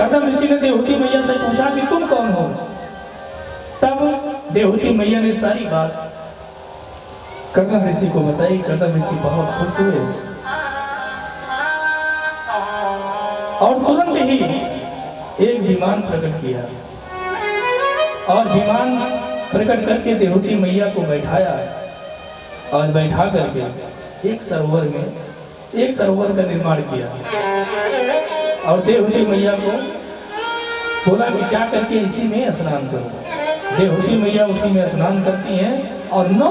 करदम ऋषि ने देवहूति मैया से पूछा कि तुम कौन हो। तब देवहूति मैया ने सारी बात करदम ऋषि को बताई। करदम ऋषि बहुत खुश हुए और तुरंत ही एक विमान प्रकट किया और विमान प्रकट करके देवहूति मैया को बैठाया और बैठा करके एक सरोवर का निर्माण किया और देवहूति मैया को बोला कि जा करके इसी में स्नान करो। देवहूति मैया उसी में स्नान करती हैं और 9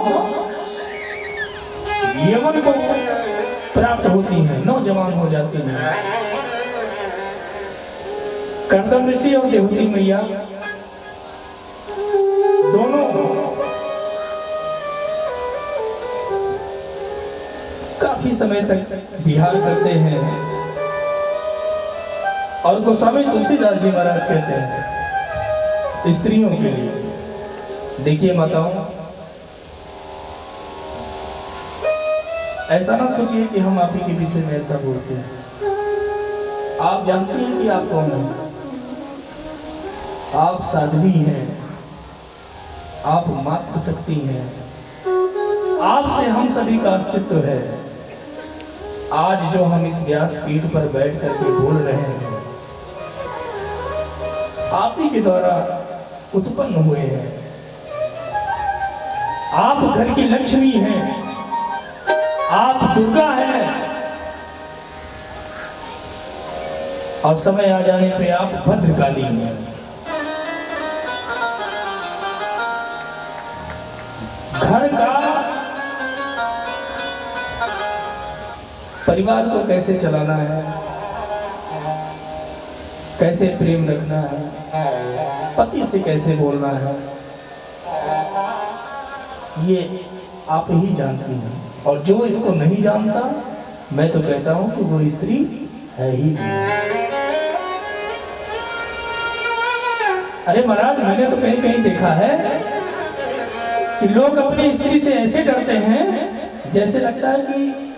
यवन को प्राप्त होती हैं, नौजवान हो जाती हैं। करदम ऋषि और देवहूति मैया दोनों काफी समय तक विहार करते हैं और गोस्वामी तुलसीदास जी महाराज कहते हैं स्त्रियों के लिए, देखिए माताओं, ऐसा ना सोचिए कि हम आप ही के विषय में ऐसा बोलते हैं। आप जानते हैं कि आप कौन हैं। आप साध्वी हैं, आप मात्र शक्ति हैं, आपसे हम सभी का अस्तित्व है। आज जो हम इस व्यासपीठ पर बैठ करके बोल रहे हैं आप ही के द्वारा उत्पन्न हुए हैं। आप घर की लक्ष्मी हैं, आप दुर्गा हैं और समय आ जाने पे आप भद्रकाली हैं। घर का परिवार को कैसे चलाना है, कैसे प्रेम रखना है, पति से कैसे बोलना है, ये आप ही जानती हैं। और जो इसको नहीं जानता, मैं तो कहता हूं कि वो स्त्री है ही नहीं। अरे महाराज, मैंने तो कहीं कहीं देखा है कि लोग अपनी स्त्री से ऐसे डरते हैं जैसे लगता है कि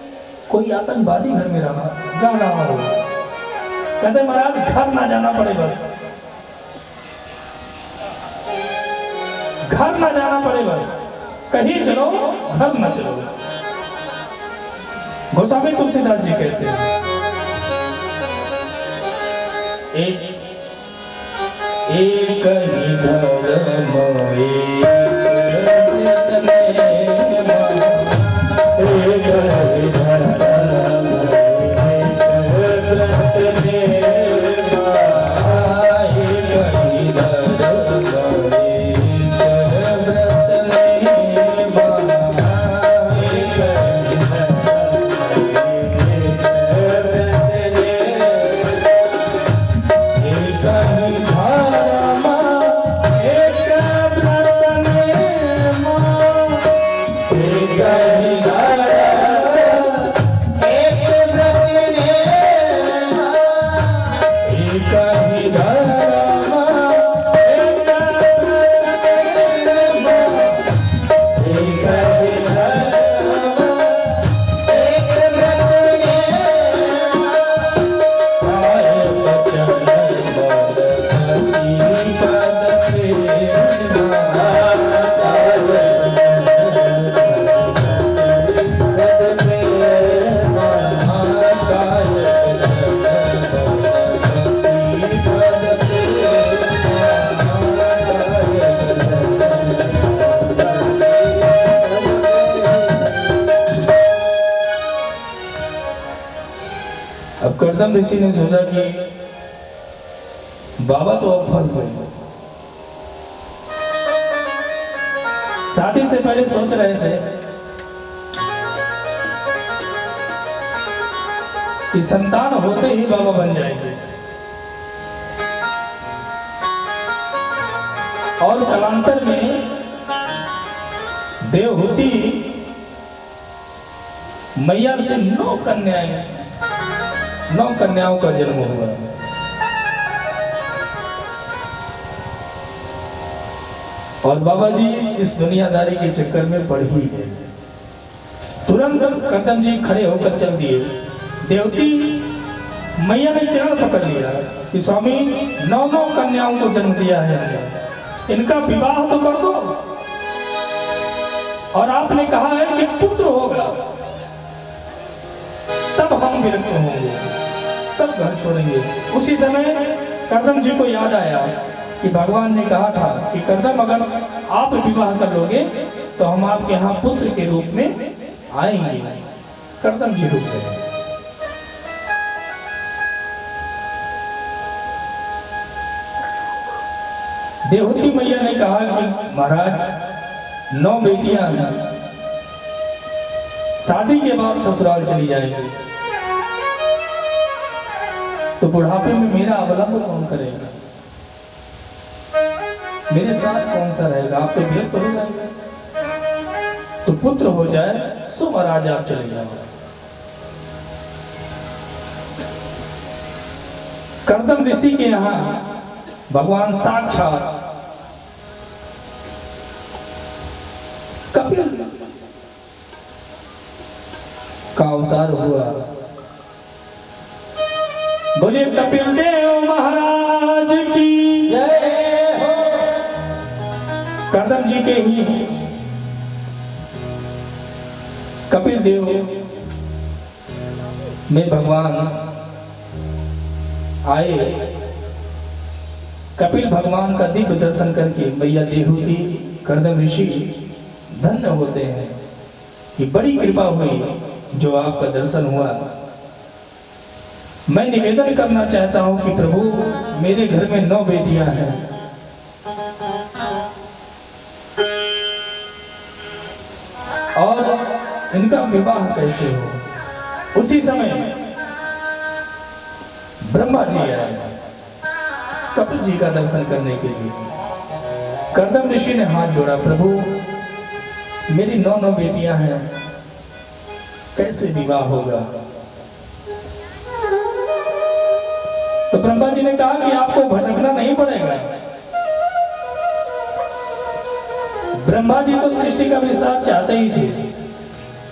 कोई आतंकवादी घर में रहा हो। कहते महाराज घर ना जाना पड़े, बस घर ना जाना पड़े, बस कहीं चलो घर ना चलो। गोस्वामी तुलसीदास जी कहते हैं एक ही धर्म करदम ऋषि ने सोचा कि बाबा तो अब फंस गए। शादी से पहले सोच रहे थे कि संतान होते ही बाबा बन जाएंगे और कालांतर में देवहूति मैया से 9 कन्याओं का जन्म हुआ। और बाबा जी इस दुनियादारी के चक्कर में पड़ ही गए। तुरंत करदम जी खड़े होकर चल दिए। देवती मैया ने चरण पकड़ लिया कि स्वामी 9 कन्याओं को जन्म दिया है, इनका विवाह तो कर दो, और आपने कहा है कि पुत्र होगा तब हम विरक्त होंगे, तब घर छोड़ेंगे। उसी समय कर्दम जी को याद आया कि भगवान ने कहा था कि कर्दम अगर आप विवाह कर लोगे तो हम आपके यहाँ पुत्र के रूप में आएंगे। कर्दम जी रुक गए। देवहूति मैया ने कहा कि महाराज 9 बेटियां हैं, शादी के बाद ससुराल चली जाएंगी, तो बुढ़ापे में मेरा अवलंब कौन करेगा, मेरे साथ कौन सा रहेगा, आप तो विरक्त हो जाएंगे, तो पुत्र हो जाए सो महाराज आप चले जाओ। कर्दम ऋषि के यहाँ भगवान साक्षात कपिल का अवतार हुआ। बोलिए कपिल देव महाराज की जय हो। कर्दम जी के ही कपिल देव में भगवान आए। कपिल भगवान का दिव्य दर्शन करके मैया देवहूति कर्दम ऋषि धन्य होते हैं कि बड़ी कृपा हुई जो आपका दर्शन हुआ। मैं निवेदन करना चाहता हूं कि प्रभु मेरे घर में 9 बेटियां हैं, और इनका विवाह कैसे हो। उसी समय ब्रह्मा जी आए कपिल जी का दर्शन करने के लिए। कर्दम ऋषि ने हाथ जोड़ा, प्रभु मेरी 9 बेटियां हैं, कैसे विवाह होगा। तो ब्रह्मा जी ने कहा कि आपको भटकना नहीं पड़ेगा। ब्रह्मा जी तो सृष्टि का विस्तार चाहते ही थे,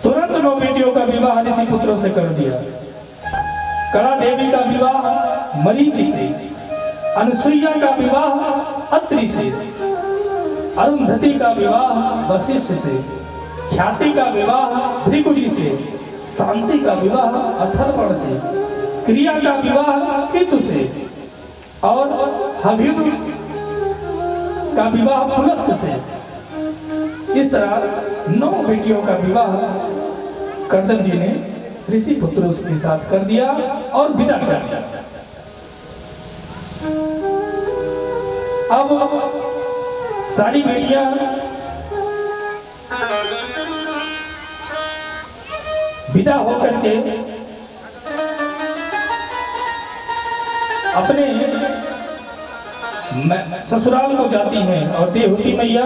तुरंत 9 बेटियों का विवाह ऋषि पुत्रों से कर दिया। कला देवी का विवाह मरीच से, अनुसुईया का विवाह अत्रि से, अरुंधति का विवाह वशिष्ठ से, ख्याति का विवाह भृगु जी से, शांति का विवाह अथर्वण से, क्रिया का विवाह केतु से, और हव्युग का विवाह पुलस्त से। इस तरह 9 बेटियों का विवाह कर्दम जी ने ऋषि पुत्रों के साथ कर दिया और विदा कर दिया। अब सारी बेटियां विदा होकर के अपने ससुराल को जाती हैं, और देवहूति मैया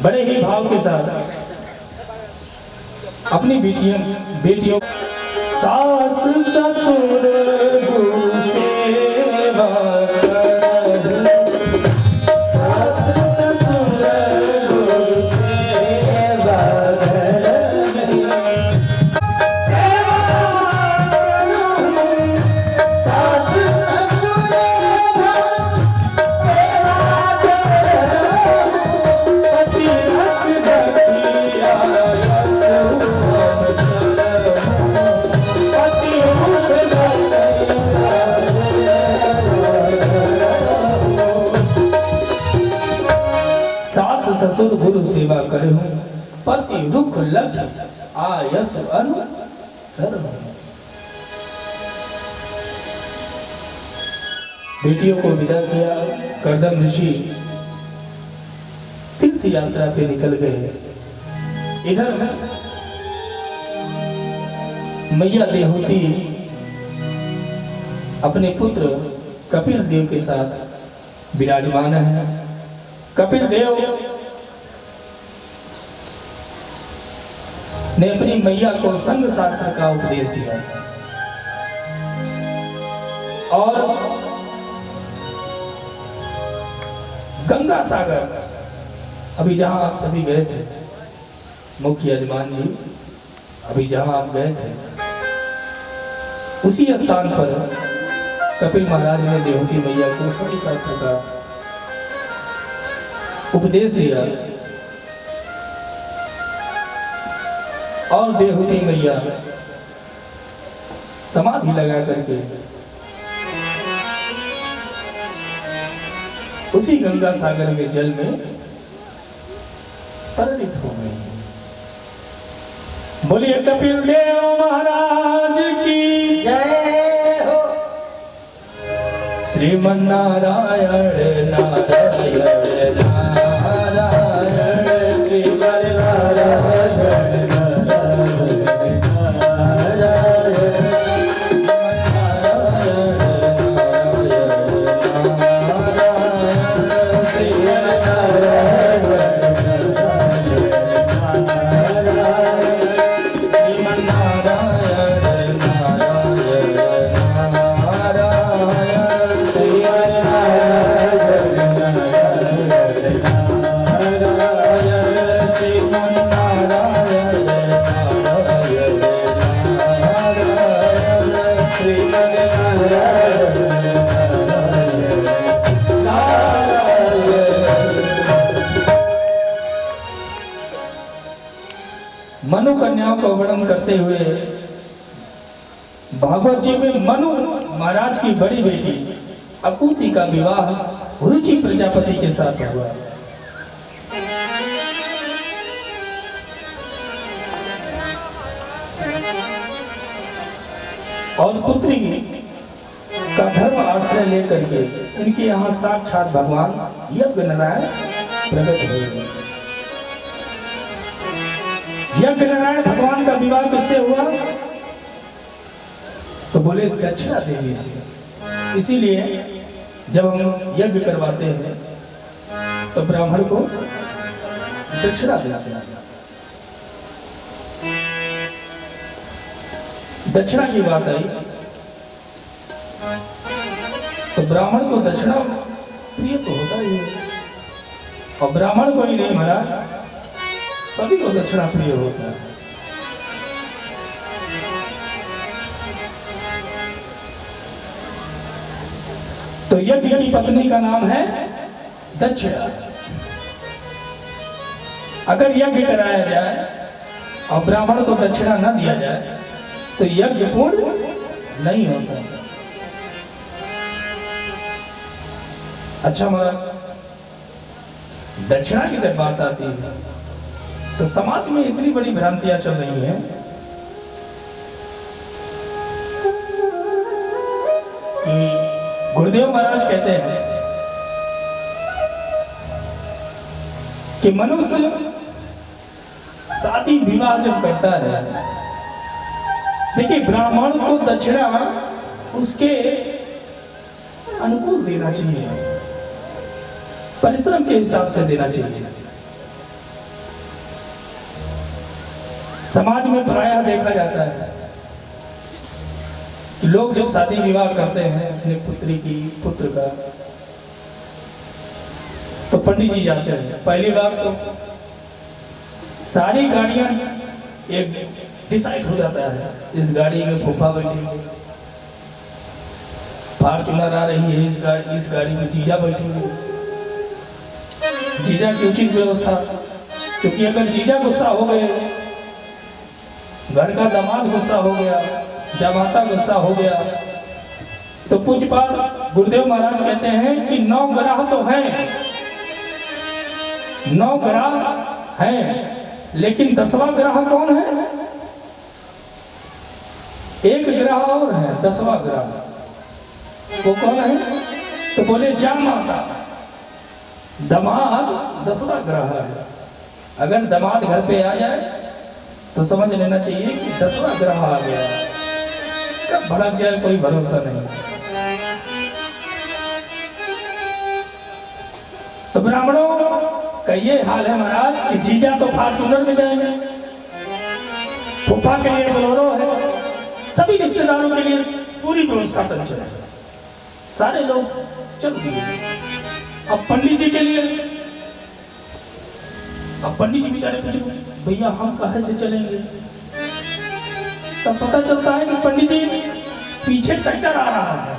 बड़े ही भाव के साथ अपनी बेटियों सास ससुर गुरु सेवा, सास ससुर गुरु सेवा, सेवा सास ससुर सेवा, पति ससुर गुरु सेवा करहूं, पति रुख लख आयस अनु सर्व। बेटियों को विदा किया, कर्दम ऋषि तीर्थ यात्रा पे निकल गए। इधर मैया देवहूति अपने पुत्र कपिल देव के साथ विराजमान है। कपिल देव ने अपनी मैया को संग शास्त्र का उपदेश दिया, और गंगा सागर, अभी जहां आप सभी गए थे, मुख्य यजमान जी, अभी जहां आप गए थे, उसी स्थान पर कपिल महाराज ने देवहूति मैया को सभी शास्त्र का उपदेश दिया और देवहूति मैया समाधि लगा करके उसी गंगा सागर के जल में परिणित हो गई। बोलिए कपिल देव महाराज की जय हो। श्रीमन नारायण नारायण नारायण श्रीमन नारायण मनु कन्याओं का वर्णन करते हुए भागवत जी में मनु महाराज की बड़ी बेटी अकुति का विवाह रुचि प्रजापति के साथ हुआ। और पुत्री का धर्म आश्रय लेकर के इनके यहाँ साक्षात भगवान यज्ञ नारायण प्रकट हुए। यज्ञ नारायण भगवान का विवाह किससे हुआ? तो बोले दक्षिणा देवी से। इसीलिए जब हम यज्ञ करवाते हैं तो ब्राह्मण को दक्षिणा देते हैं। दक्षिणा की बात आई तो ब्राह्मण को दक्षिणा प्रिय तो होता ही है, और ब्राह्मण को ही नहीं महाराज सभी को दक्षिणा प्रिय होता है। तो यज्ञ की पत्नी का नाम है दक्षिणा। अगर यज्ञ कराया जाए और ब्राह्मण को दक्षिणा न दिया जाए तो यज्ञ पूर्ण नहीं होता। अच्छा महाराज, दक्षिणा की जब बात आती है तो समाज में इतनी बड़ी भ्रांतियां चल रही हैं कि गुरुदेव महाराज कहते हैं कि मनुष्य शादी विवाह जब करता है, देखिए ब्राह्मण को दक्षिणा उसके अनुकूल देना चाहिए, परिश्रम के हिसाब से देना चाहिए। समाज में प्रायः देखा जाता है कि लोग जब शादी विवाह करते हैं अपने पुत्री की पुत्र का तो पंडित जी जाते हैं। पहली बार तो सारी गाड़ियां एक डिसाइड हो जाता है, इस गाड़ी में फूफा बैठेंगे, फॉर्च्यूनर आ रही है, इस गाड़ी में जीजा बैठेंगे, जीजा की उचित व्यवस्था, क्योंकि अगर जीजा गुस्सा हो गए, घर का दामाद गुस्सा हो गया, जमाता गुस्सा हो गया, तो पूज्यपाद गुरुदेव महाराज कहते हैं कि 9 ग्राह तो हैं, 9 ग्राह हैं, लेकिन 10वां ग्राह कौन है? एक ग्राह और है, 10वां ग्राह, वो कौन है? तो बोले जामाता, दामाद 10वां ग्राह है। अगर दामाद घर पे आ जाए तो समझ लेना चाहिए कि 10वां ग्रह आ गया, कब भड़क जाए कोई भरोसा नहीं। तो ब्राह्मणों का ये हाल है महाराज कि जीजा तो फॉर्च्यूनर में जाएंगे, फूफा के लिए बोलेरो है, सभी रिश्तेदारों के लिए पूरी व्यवस्था टंचन है, सारे लोग चल दिए। अब पंडित जी के लिए, अब पंडित जी बेचारे पूछे भैया हम कहाँ से चलेंगे? तब पता चलता है कि पंडित जी पीछे ट्रैक्टर आ रहा है,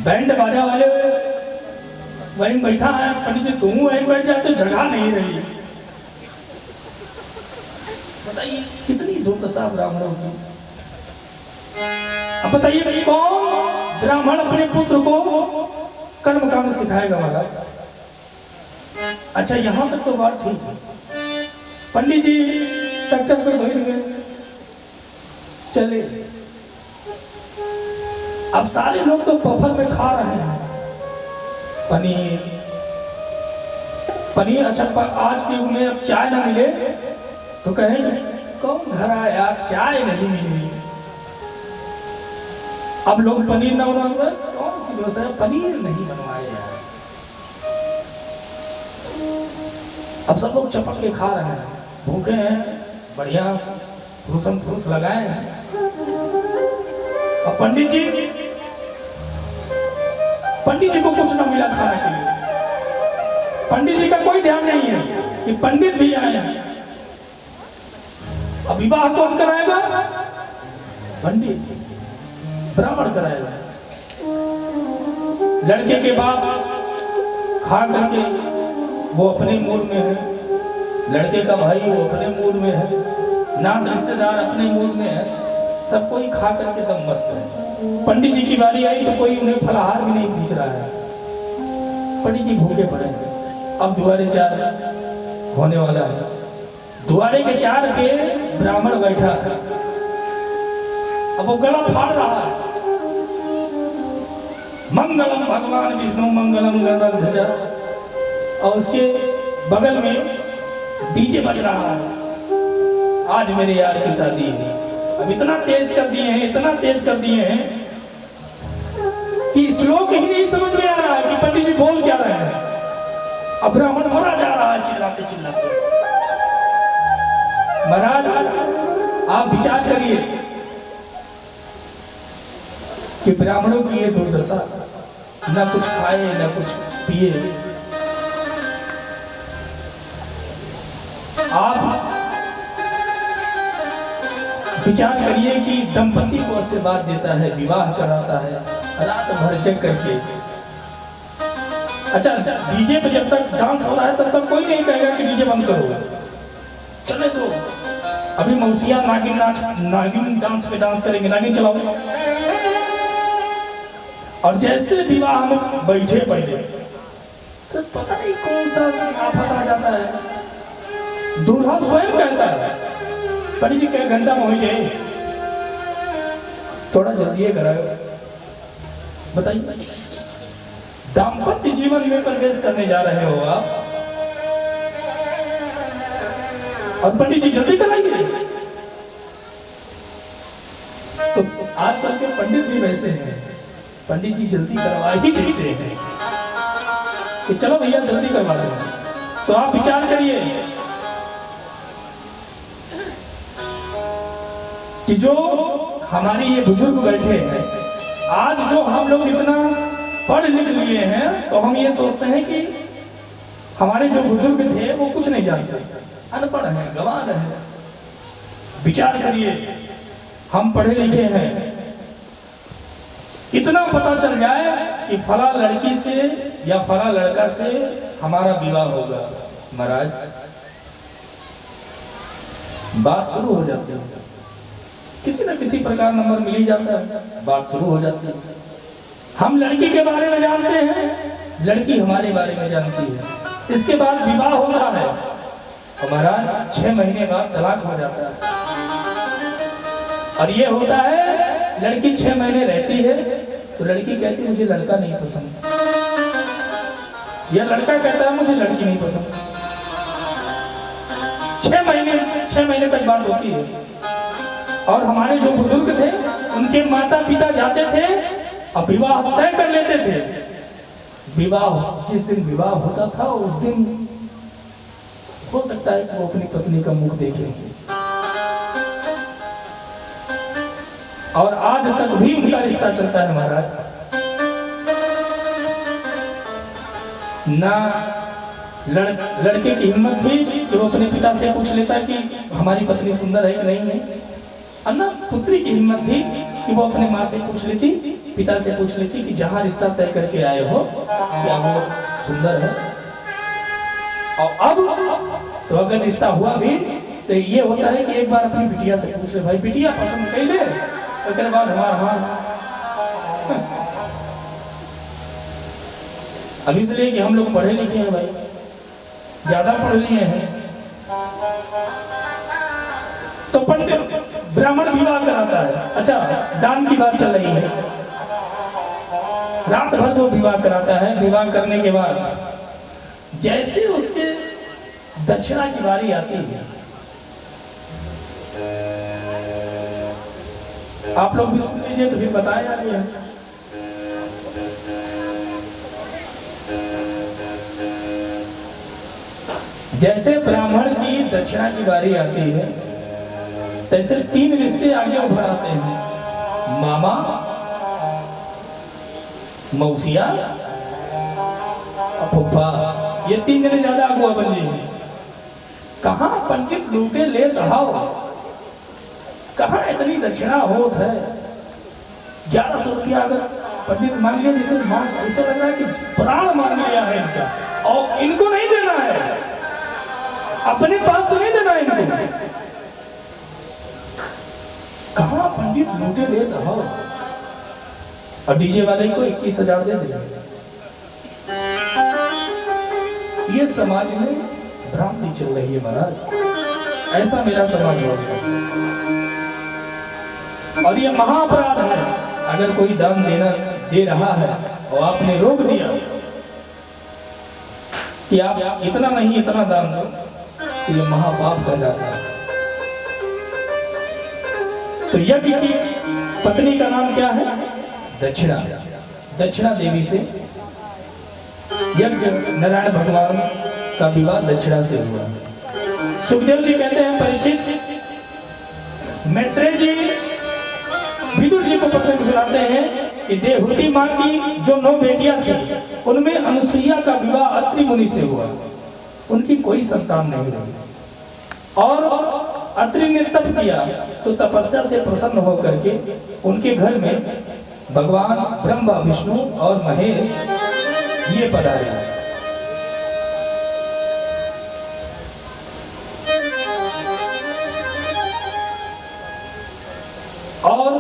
बैंड बाजा वाले वहीं बैठा है, पंडित जी तुम वहीं बैठ जाते, जगह नहीं रही। बताइए कितनी दुर्दशा ब्राह्मणों की। अब बताइए कौन ब्राह्मण अपने पुत्र को कर्म काम सिखाएगा महाराज? अच्छा यहां तक तो बात ठीक है, पंडित जी ट्रैक्टर पर बैठ गए, चले। अब सारे लोग तो पफर में खा रहे हैं पनीर पनीर। अच्छा आज के युग में अब चाय ना मिले तो कहेंगे कौन घर आया, चाय नहीं मिली। अब लोग पनीर ना बनवाए, कौन सी दोस्त है, पनीर नहीं बनवाए यार। अब सब लोग चपट के खा रहे हैं, भूखे हैं, बढ़िया फूसम फूस लगाए हैं। अब पंडित जी को कुछ ना मिला खाने के लिए। पंडित जी का कोई ध्यान नहीं है कि पंडित भी आए हैं। अब विवाह कौन कराएगा? पंडित, ब्राह्मण कराएगा। लड़के के बाप खा करके वो अपने मूड में है, लड़के का भाई वो अपने मूड में है, नात रिश्तेदार अपने मूड में है, सब कोई खा करके एकदम मस्त है। पंडित जी की बारी आई तो कोई उन्हें फलाहार भी नहीं पूछ रहा है, पंडित जी भूखे पड़े हैं। अब दुआरे चार होने वाला है, दुआरे के चार पे ब्राह्मण बैठा है। अब वो गला फाड़ रहा है, मंगलम भगवान विष्णु मंगलम गणध्वजा, और उसके बगल में डीजे बज रहा है, आज मेरे यार की शादी है। अब इतना तेज कर दिए हैं, इतना तेज कर दिए हैं कि श्लोक ही नहीं समझ में आ रहा है कि पंडित जी बोल क्या रहे हैं। अब ब्राह्मण मरा जा रहा है चिल्लाते चिल्लाते। महाराज आप विचार करिए कि ब्राह्मणों की ये दुर्दशा, ना कुछ खाए ना कुछ पिए। आप विचार करिए कि दंपति को आशीर्वाद देता है, विवाह कराता है, रात भर जग करके। अच्छा डीजे पे जब तक डांस हो रहा है तब तक कोई नहीं कहेगा कि डीजे बंद करो, चले तो अभी मौसिया नागिन डांस पे डांस करेंगे, नागिन चलाओ। और जैसे विवाह में बैठे पहले तो पता नहीं कौन सा आफत आ जाता है। दूल्हा स्वयं कहता है पंडित जी कई घंटा में हो जाए, थोड़ा जल्दी कराओ। बताइए दाम्पत्य जीवन में प्रवेश करने जा रहे हो आप और पंडित जी जल्दी कराइए। तो आजकल के पंडित भी वैसे हैं, पंडित जी जल्दी करवा ही देते हैं कि चलो भैया जल्दी करवा दो। तो आप विचार करिए कि जो हमारे ये बुजुर्ग बैठे हैं, आज जो हम लोग इतना पढ़ लिख लिए हैं तो हम ये सोचते हैं कि हमारे जो बुजुर्ग थे वो कुछ नहीं जानते, अनपढ़ हैं, गंवार हैं। विचार करिए हम पढ़े लिखे हैं, इतना पता चल जाए कि फला लड़की से या फला लड़का से हमारा विवाह होगा, महाराज बात शुरू हो जाती है। किसी न किसी प्रकार नंबर मिल ही जाता है, बात शुरू हो जाती है। हम लड़की के बारे में जानते हैं, लड़की हमारे बारे में जानती है। इसके बाद विवाह होता है और महाराज 6 महीने बाद तलाक हो जाता है। और ये होता है लड़की 6 महीने रहती है तो लड़की कहती है मुझे लड़का नहीं पसंद, या लड़का कहता है मुझे लड़की नहीं पसंद। 6 महीने तक बात होती है। और हमारे जो बुजुर्ग थे उनके माता पिता जाते थे और विवाह तय कर लेते थे। विवाह जिस दिन विवाह होता था उस दिन हो सकता है कि वो अपनी पत्नी का मुख देखेंगे। और आज तक भी उनका रिश्ता चलता है महाराज। ना लड़के की हिम्मत थी कि वो अपने पिता से पूछ लेता कि हमारी पत्नी सुंदर है कि नहीं है, अन्ना पुत्री की हिम्मत थी कि वो अपने माँ से पूछ लेती, पिता से पूछ लेती कि जहाँ रिश्ता तय करके आए हो क्या वो सुंदर है। और अब तो अगर रिश्ता हुआ भी तो ये होता है कि एक बार अपनी बिटिया से पूछ ले, भाई बिटिया पसंद कर ले, उसके बाद हमारा हाँ। अब इसलिए कि हम लोग पढ़े लिखे हैं भाई, ज्यादा पढ़ लिए हैं, तो पंडित ब्राह्मण विवाह कराता है। अच्छा, दान की बात चल रही है, रात भर वो विवाह कराता है। विवाह करने के बाद जैसे उसके दक्षिणा की बारी आती है, आप लोग भी सुन लीजिए तो फिर बताएं आगे। जैसे ब्राह्मण की दक्षिणा की बारी आती है, तैसे 3 रिश्ते आगे उभर आते हैं, मामा, मौसिया, फुफा। ये 3 जने ज्यादा अगुआ बन गए। कहाँ पंडित लूटे ले रहा हो, कहाँ इतनी दक्षिणा होत है। 1100 रुपया अगर पंडित मांग लिया, जैसे ऐसा लग रहा है कि प्राण मांग लिया है इनका, और इनको नहीं देना है, अपने पास से नहीं देना है इनको। कहाँ पंडित लूटे ले रहा हो, और डीजे वाले को 21,000 दे दे। ये समाज में भ्रांति चल रही है महाराज, ऐसा मेरा समाज हो गया। और ये महाअपराध है, अगर कोई दान दे रहा है और आपने रोक दिया कि आप इतना नहीं इतना दान दो, तो ये महापाप कहलाता है। तो यज्ञ की पत्नी का नाम क्या है? दक्षिणा। दक्षिणा देवी से यज्ञ नारायण भगवान का विवाह दक्षिणा से हुआ। सुखदेव जी कहते हैं, परीक्षित, मैत्रेय जी विदुर जी को प्रसंग सुनाते हैं कि देवहूति माँ की जो 9 बेटियां थी, उनमें अनुसुईया का विवाह अत्रि मुनि से हुआ। उनकी कोई संतान नहीं हुई, और अत्रि ने तप किया तो तपस्या से प्रसन्न होकर के उनके घर में भगवान ब्रह्मा, विष्णु और महेश ये पधारे। और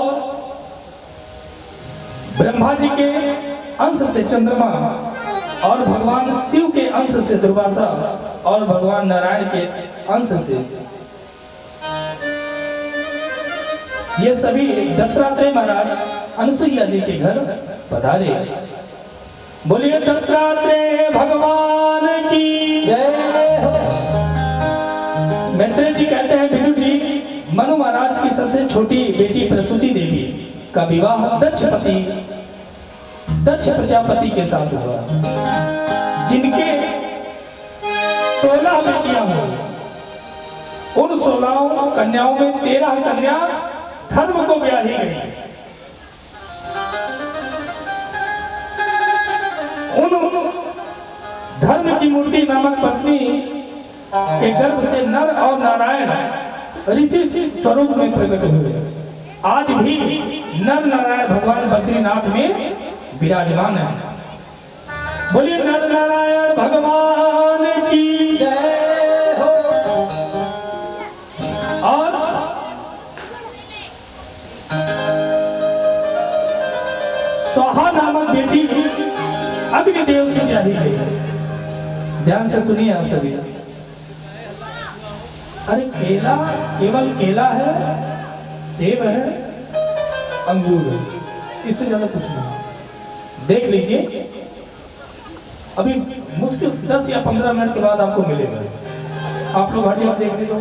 ब्रह्मा जी के अंश से चंद्रमा, और भगवान शिव के अंश से दुर्वासा, और भगवान नारायण के अंश से ये सभी दत्तात्रेय महाराज अनुसुईया जी के घर पधारे। बोलिए दत्तात्रेय भगवान की जय हो। मैत्रेय जी कहते हैं, विदुर जी, मनु महाराज की सबसे छोटी बेटी प्रसूति देवी का विवाह दक्ष प्रजापति के साथ हुआ, जिनके 16 बेटियां हुई। उन 16 कन्याओं में 13 कन्या धर्म को ब्याही गई। उन धर्म की मूर्ति नामक पत्नी के गर्भ से नर और नारायण ऋषि स्वरूप में प्रकट हुए। आज भी नर नारायण भगवान बद्रीनाथ में विराजमान है। बोलिए नर नारायण भगवान की जय हो। और स्वाहा नामक बेटी अग्निदेव से ब्याही गई। ध्यान से सुनिए आप सभी। अरे केला केवल केला है, सेब है, अंगूर है, इससे ज्यादा कुछ नहीं। देख लीजिए, अभी मुश्किल 10 या 15 मिनट के बाद आपको मिलेगा। आप लोग हर जगह देख लो,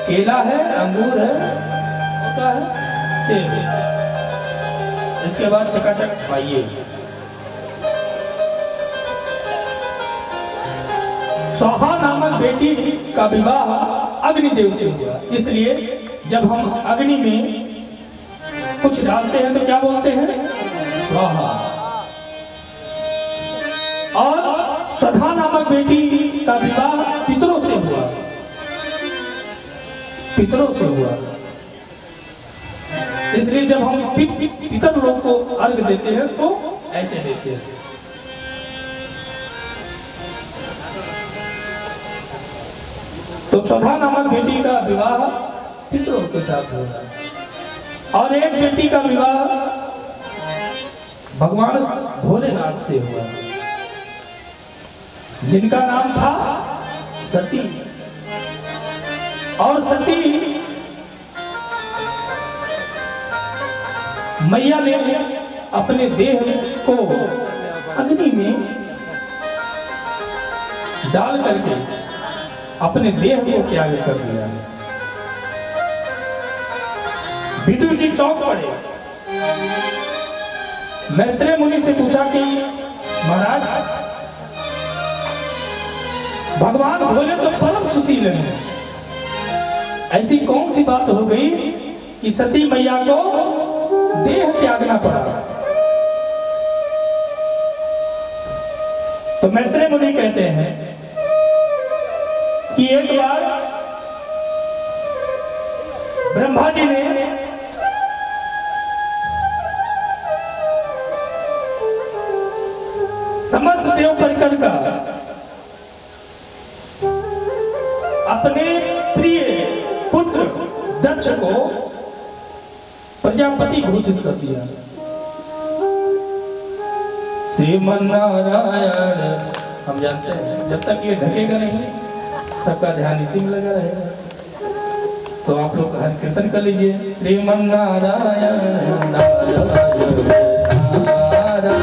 केला है, अंगूर है, क्या है, सेब है। इसके बाद चकाचक खाइए। स्वाहा नामक बेटी का विवाह अग्निदेव से हुआ। इसलिए जब हम अग्नि में कुछ डालते हैं तो क्या बोलते हैं? स्वाहा। और स्वधा नामक बेटी का विवाह पितरों से हुआ। पितरों से हुआ। इसलिए जब हम पितर लोग को अर्घ देते हैं तो ऐसे देते हैं। तो स्वधा नामक बेटी का विवाह पितरों के साथ हुआ और एक बेटी का विवाह भगवान भोलेनाथ से हुआ, जिनका नाम था सती। और सती मैया ने अपने देह को अग्नि में डाल करके अपने देह को त्याग कर दिया। विदुर जी चौंक पड़े, मैत्रेय मुनि से पूछा कि महाराज, भगवान भोले तो परम सुशील हैं, ऐसी कौन सी बात हो गई कि सती मैया को देह त्यागना पड़ा? तो मैत्रेय मुनि कहते हैं कि एक बार ब्रह्मा जी ने समस्त देव परिकर का अपने प्रिय पुत्र दक्ष को प्रजापति घोषित कर दिया। श्रीमन्नारायण, हम जानते हैं जब तक ये ढकेगा नहीं सबका ध्यान इसी में लगा रहेगा। तो आप लोग हर कीर्तन कर लीजिए, श्रीमन्नारायण नारायण नारायण।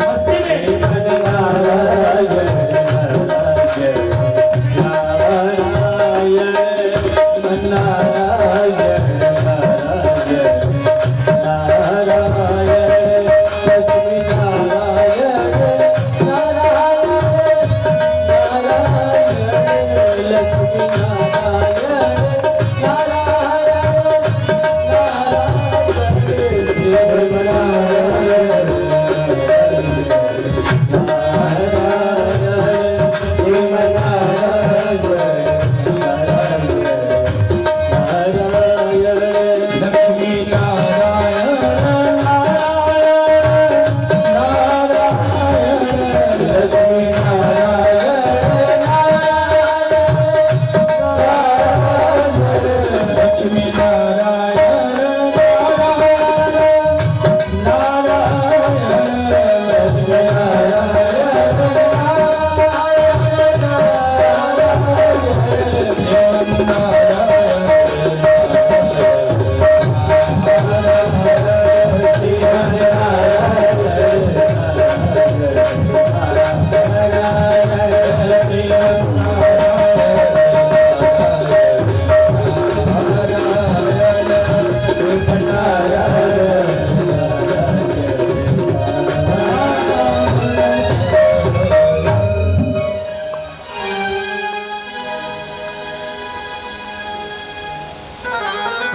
मस्ती में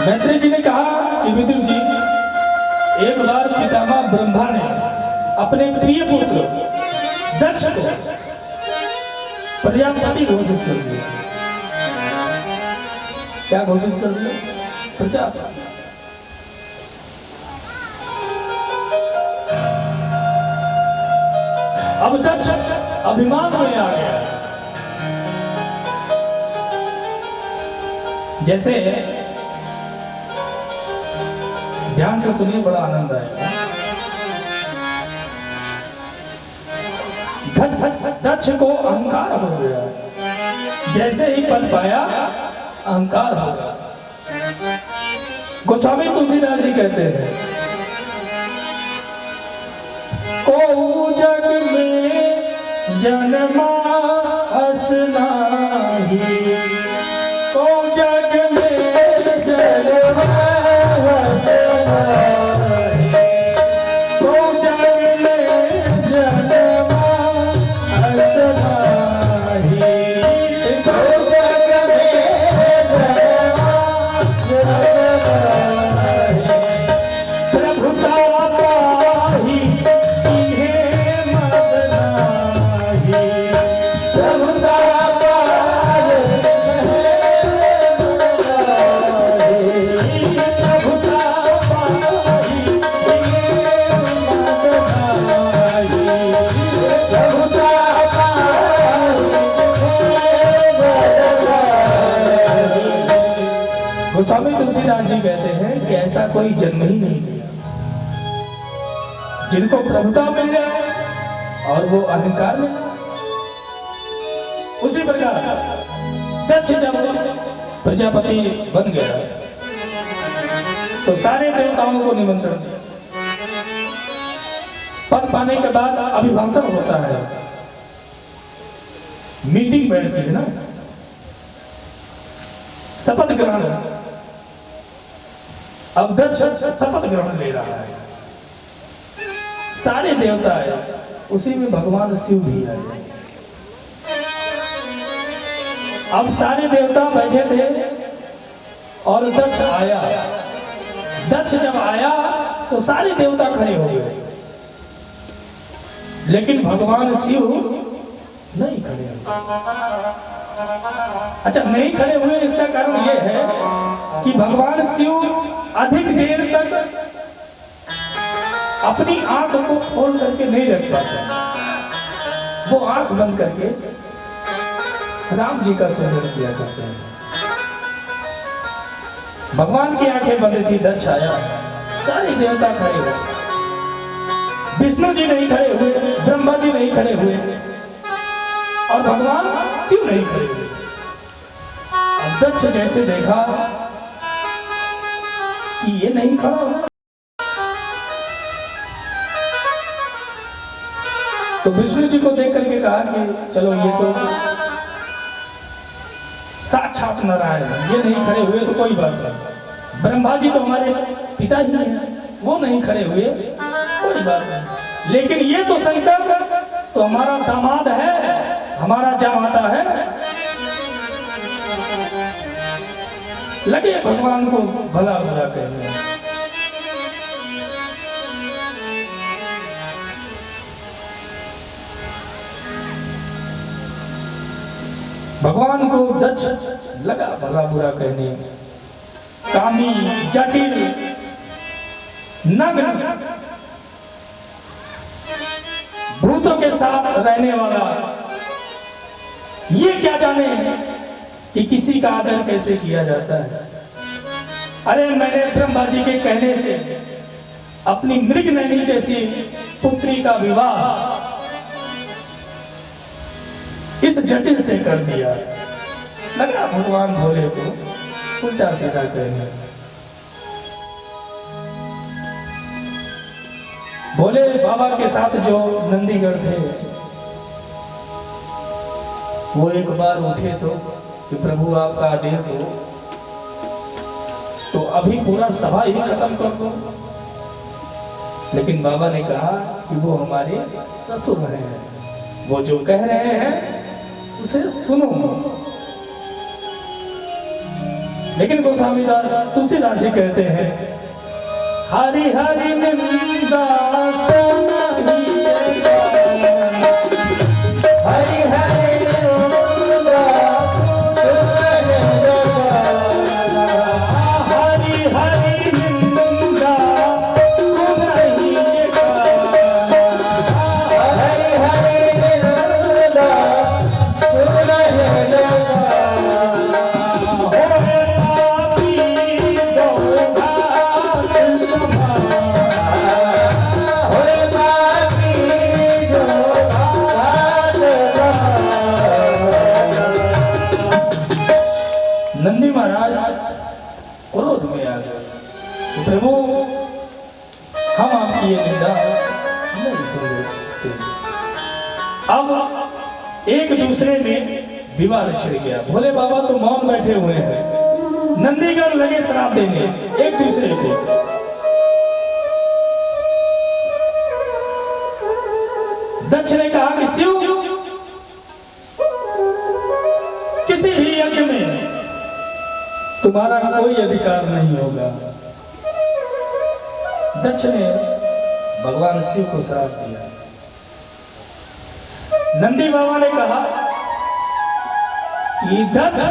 मैत्रेय जी ने कहा कि विदुर जी, एक बार पितामह ब्रह्मा ने अपने प्रिय पुत्र दक्ष को प्रजापति घोषित कर दिया। क्या घोषित कर दिया? प्रजापति। अब दक्ष अभिमान में आ गया। जैसे ध्यान से सुनिए, बड़ा आनंद आएगा। दक्ष को अहंकार हो गया, जैसे ही पद पाया अहंकार होगा। गोस्वामी तुलसीदास जी कहते हैं, को जग में जन्मा असनाही, को जग में जन्मा कोई जन्म ही नहीं लिया। जिनको प्रभुता मिल जाए और वो अहंकार में ना, उसी प्रकार दक्ष जब प्रजापति बन गया तो सारे देवताओं को निमंत्रण दिया। पद पाने के बाद अभिभाषण होता है, मीटिंग बैठती है ना, शपथ ग्रहण। अब दक्ष शपथ ग्रहण ले रहा है, सारे देवता आए, उसी में भगवान शिव भी आए। अब सारे देवता बैठे थे और दक्ष आया। दक्ष जब आया तो सारे देवता खड़े हो गए, लेकिन भगवान शिव नहीं खड़े हुए। अच्छा, नहीं खड़े हुए इसका कारण यह है कि भगवान शिव अधिक देर तक अपनी आंख को खोल करके नहीं रख पाते। वो आंख बंद करके राम जी का स्मरण किया करते हैं। भगवान की आंखें बंद थी, दक्ष आया, सारे देवता खड़े हुए, विष्णु जी नहीं खड़े हुए, ब्रह्मा जी नहीं खड़े हुए और भगवान शिव नहीं खड़े हुए। अब दक्ष जैसे देखा कि ये नहीं खड़ा हुआ, तो विष्णु जी को देख करके कहा कि चलो ये तो साक्षात नारायण, ये नहीं खड़े हुए तो कोई बात नहीं। ब्रह्मा जी तो हमारे पिता ही हैं, वो नहीं खड़े हुए कोई बात नहीं, लेकिन ये तो शंकर तो हमारा दामाद है, हमारा जमाता है। लगे भगवान को भला बुरा कहने। भगवान को दक्ष लगा भला बुरा कहने। कामी, जटिल, नग्न, भूतों के साथ रहने वाला, ये क्या जाने कि किसी का आदर कैसे किया जाता है। अरे मैंने ब्रह्मा जी के कहने से अपनी मृगनयनी जैसी पुत्री का विवाह इस जटिल से कर दिया। लगा भगवान भोले को उल्टा सीधा कहने। भोले बाबा के साथ जो नंदीगढ़ थे, वो एक बार उठे तो कि प्रभु आपका आदेश हो तो अभी पूरा सभा ही खत्म कर दो। लेकिन बाबा ने कहा कि वो हमारे ससुर हैं, वो जो कह रहे हैं उसे सुनो। लेकिन गोस्वामी दास तुलसीदास जी कहते हैं, हरि हरि निंदा हरि हरि निंदा हरि हरि निंदा हरि हरि निंदा नंदी महाराज क्रोध में आ गए, प्रभु हम आपकी ये निंदा नहीं सुनते। अब एक दूसरे में विवाद छिड़ गया। भोले बाबा तो मौन बैठे हुए हैं, नंदीगढ़ लगे शराब देने एक दूसरे को। दक्ष ने कहा कि शिव किसी भी यज्ञ में तुम्हारा कोई अधिकार नहीं होगा। दक्ष ने भगवान शिव को श्राप दिया। नंदी बाबा ने कहा कि दक्ष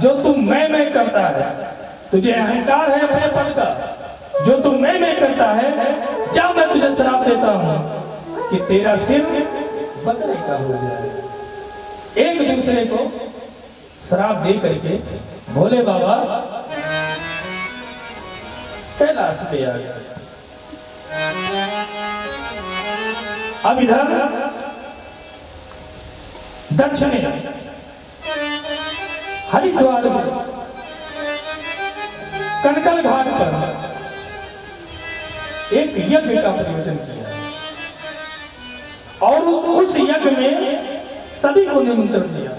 जो तू मैं करता है, तुझे अहंकार है अपने पद का, जो तू मैं करता है, जा मैं तुझे श्राप देता हूं कि तेरा सिर बकरे का हो जाए। एक दूसरे को श्राप दे करके भोले बाबा कैलाश पे आ गया। अब इधर दक्षिण हरिद्वार में कनकल घाट पर एक यज्ञ का प्रयोजन किया और उस यज्ञ में सभी को निमंत्रण दिया।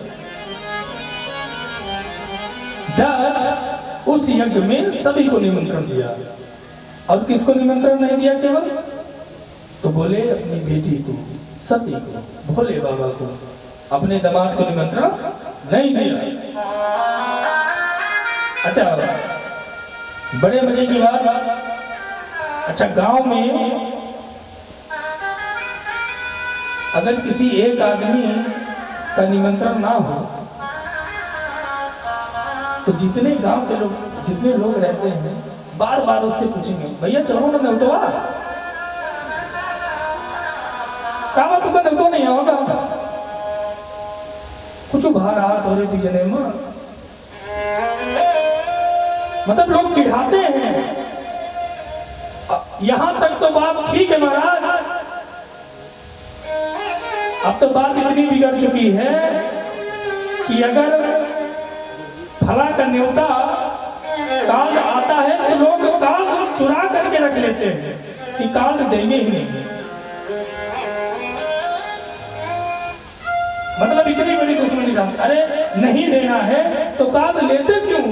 दक्ष उस यज्ञ में सभी को निमंत्रण दिया और किसको निमंत्रण नहीं दिया? केवल तो बोले अपनी बेटी को, सती को, भोले बाबा को, अपने दामाद को निमंत्रण नहीं दिया। अच्छा, बड़े मजे की बात। अच्छा, गांव में अगर किसी एक आदमी का निमंत्रण ना हो तो जितने गांव के लोग, जितने लोग रहते हैं, बार बार उससे पूछेंगे, भैया चलो ना नवतवा, कामा तुका नवतो नहीं होगा, कुछ बाहर आ तो रे तुझे नहीं मां। मतलब लोग चिढ़ाते हैं। यहां तक तो बात ठीक है महाराज, अब तो बात इतनी बिगड़ चुकी है कि अगर फला का न्योता कार्ड आता है तो लोग कार्ड चुरा करके रख लेते हैं कि कार्ड देंगे ही नहीं। मतलब इतनी बड़ी दुश्मनी जानते। अरे नहीं देना है तो कार्ड लेते क्यों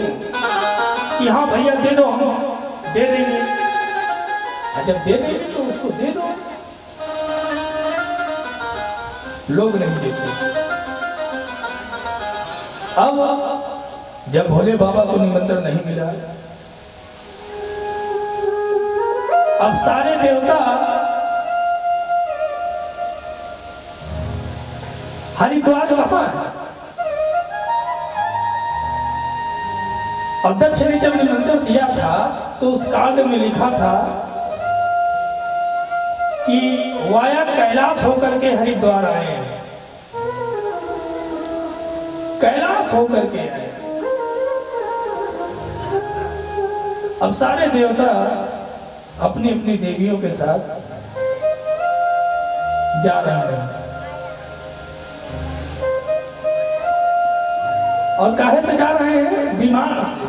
कि हाँ भैया दे दो, हम दे देंगे। जब दे देंगे तो उसको दे दो। लोग नहीं देते। अब जब भोले बाबा को निमंत्रण नहीं मिला, अब सारे देवता हरिद्वार कहां है? और दक्ष ने जब निमंत्रण दिया था तो उस कार्ड में लिखा था कि वाया कैलाश होकर के हरिद्वार आए हैं, कैलाश होकर के आए। अब सारे देवता अपनी अपनी देवियों के साथ जा रहे हैं। और काहे से जा रहे हैं? विमान से।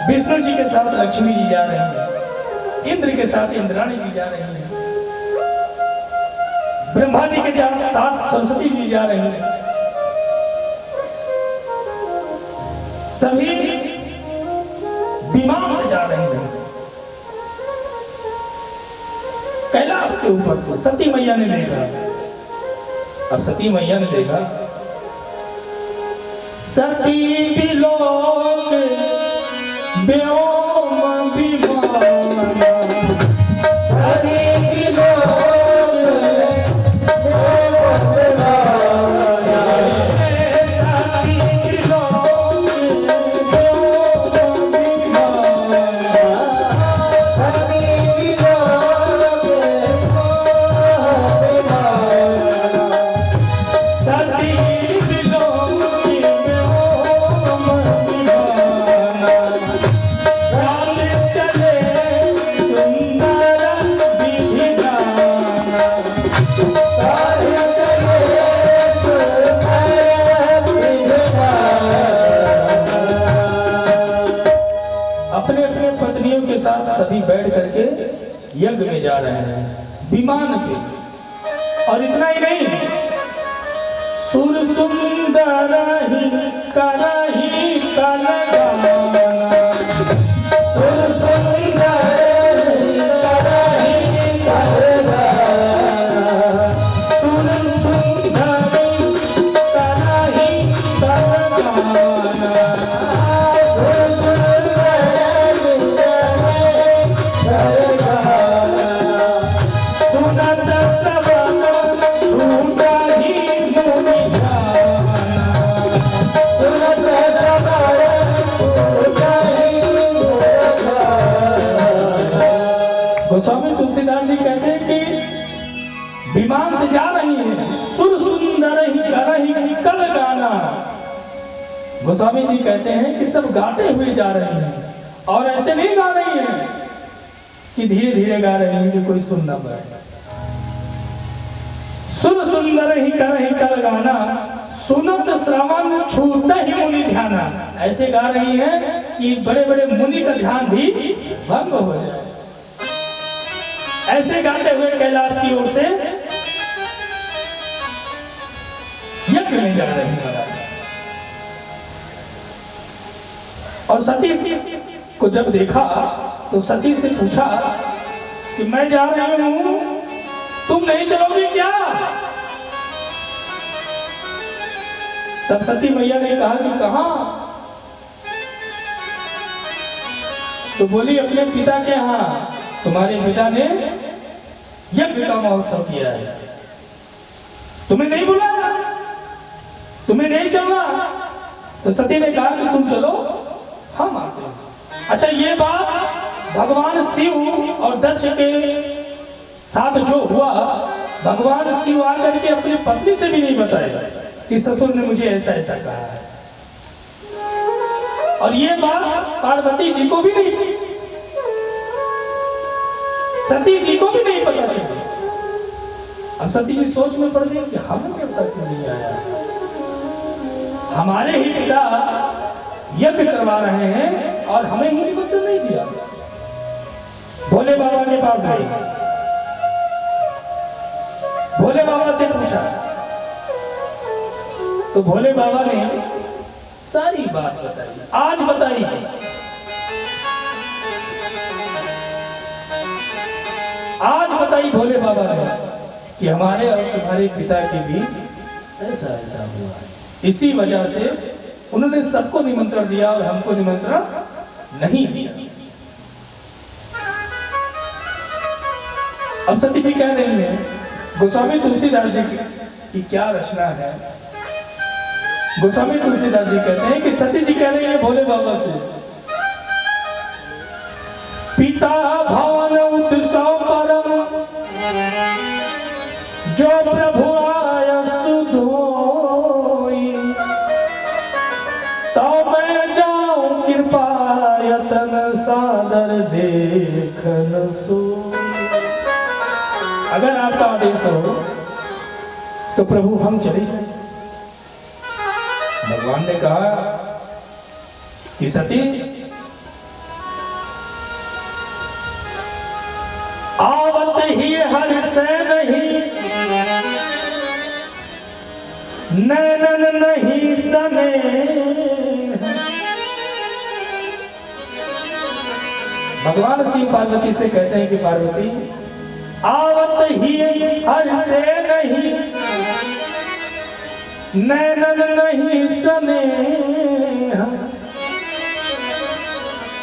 विष्णु जी के साथ लक्ष्मी जी जा रही हैं, इंद्र के साथ इंद्राणी जी जा रही हैं, ब्रह्मा जी के साथ सरस्वती जी जा रही हैं। सभी विमान से जा रहे हैं कैलाश के ऊपर से। सती मैया ने देखा। अब सती मैया ने देखा, सती बिलोक व्योम विमान, सती बिलोक व्योम विमान, सती बिलोक व्योम विमान, सती बिलोक व्योम विमान, सती सभी बैठ करके यज्ञ में जा रहे हैं विमान पे। और इतना ही नहीं, सुर सुंदर ही करही कलगाना, सुर सुंदर करही कलगाना, सुर सुंदर करही कलगाना, सुर सुनत सब छूटा ही मुनि जाना, सुनत सब छूटा ही मुनि जाना। गोस्वामी तुलसीदास जी कहते हैं कि विमान से जा रही है, सुर सुंदर ही करही कल गाना। गोस्वामी जी कहते हैं कि सब गाते हुए जा रहे हैं और ऐसे नहीं गा रही है कि धीरे धीरे गा रही है कि कोई सुन ना पाए। सुर सुंदर ही कर गाना, सुनत श्रवण छूट ही मुनि ध्याना। ऐसे गा रही है कि बड़े बड़े मुनि का ध्यान भी भंग हो जाए। ऐसे गाते हुए कैलाश की ओर से यज्ञ में जा रही है। और सती को जब देखा तो सती से पूछा कि मैं जा रही हूं, तुम नहीं चलोगी क्या? तब सती मैया ने कहा कि कहां? तो बोली अपने पिता के यहां। तुम्हारे पिता ने यज्ञ का महोत्सव किया है, तुम्हें नहीं बुलाया, तुम्हें नहीं चलना। तो सती ने कहा कि तुम चलो, हम आते हैं। अच्छा, ये बात भगवान शिव और दक्ष के साथ जो हुआ, भगवान शिव आकर के अपनी पत्नी से भी नहीं बताया कि ससुर ने मुझे ऐसा ऐसा कहा है। और ये बात पार्वती जी को भी नहीं, सती जी को भी नहीं पता चली। अब सती जी सोच में पड़ गई कि हमें अब तक नहीं आया, हमारे ही पिता यज्ञ करवा रहे हैं और हमें ही निमंत्रण नहीं दिया। भोले बाबा के पास गई, भोले बाबा से पूछा तो भोले बाबा ने सारी बात बताई। आज बताई, आज बताई भोले बाबा ने कि हमारे और तुम्हारे पिता के बीच ऐसा ऐसा हुआ है। इसी वजह से उन्होंने सबको निमंत्रण दिया और हमको निमंत्रण नहीं दिया। अब सती जी कह रही है, गोस्वामी तुलसीदास जी की क्या रचना है। गोस्वामी तुलसीदास जी कहते हैं कि सती जी कह रही है भोले बाबा से, पिता भवन उत्सव परम जो प्रभु आय सुधोई, तो मैं जाऊं कृपा यतन सादर देखन सोई। अगर आपका आदेश हो तो प्रभु हम चले जाएं। भगवान ने कहा कि सती, आवत ही हर से नहीं, नैनन नहीं सने। भगवान शिव पार्वती से कहते हैं कि पार्वती, आवत ही हर से नहीं, नैनन नहीं सने।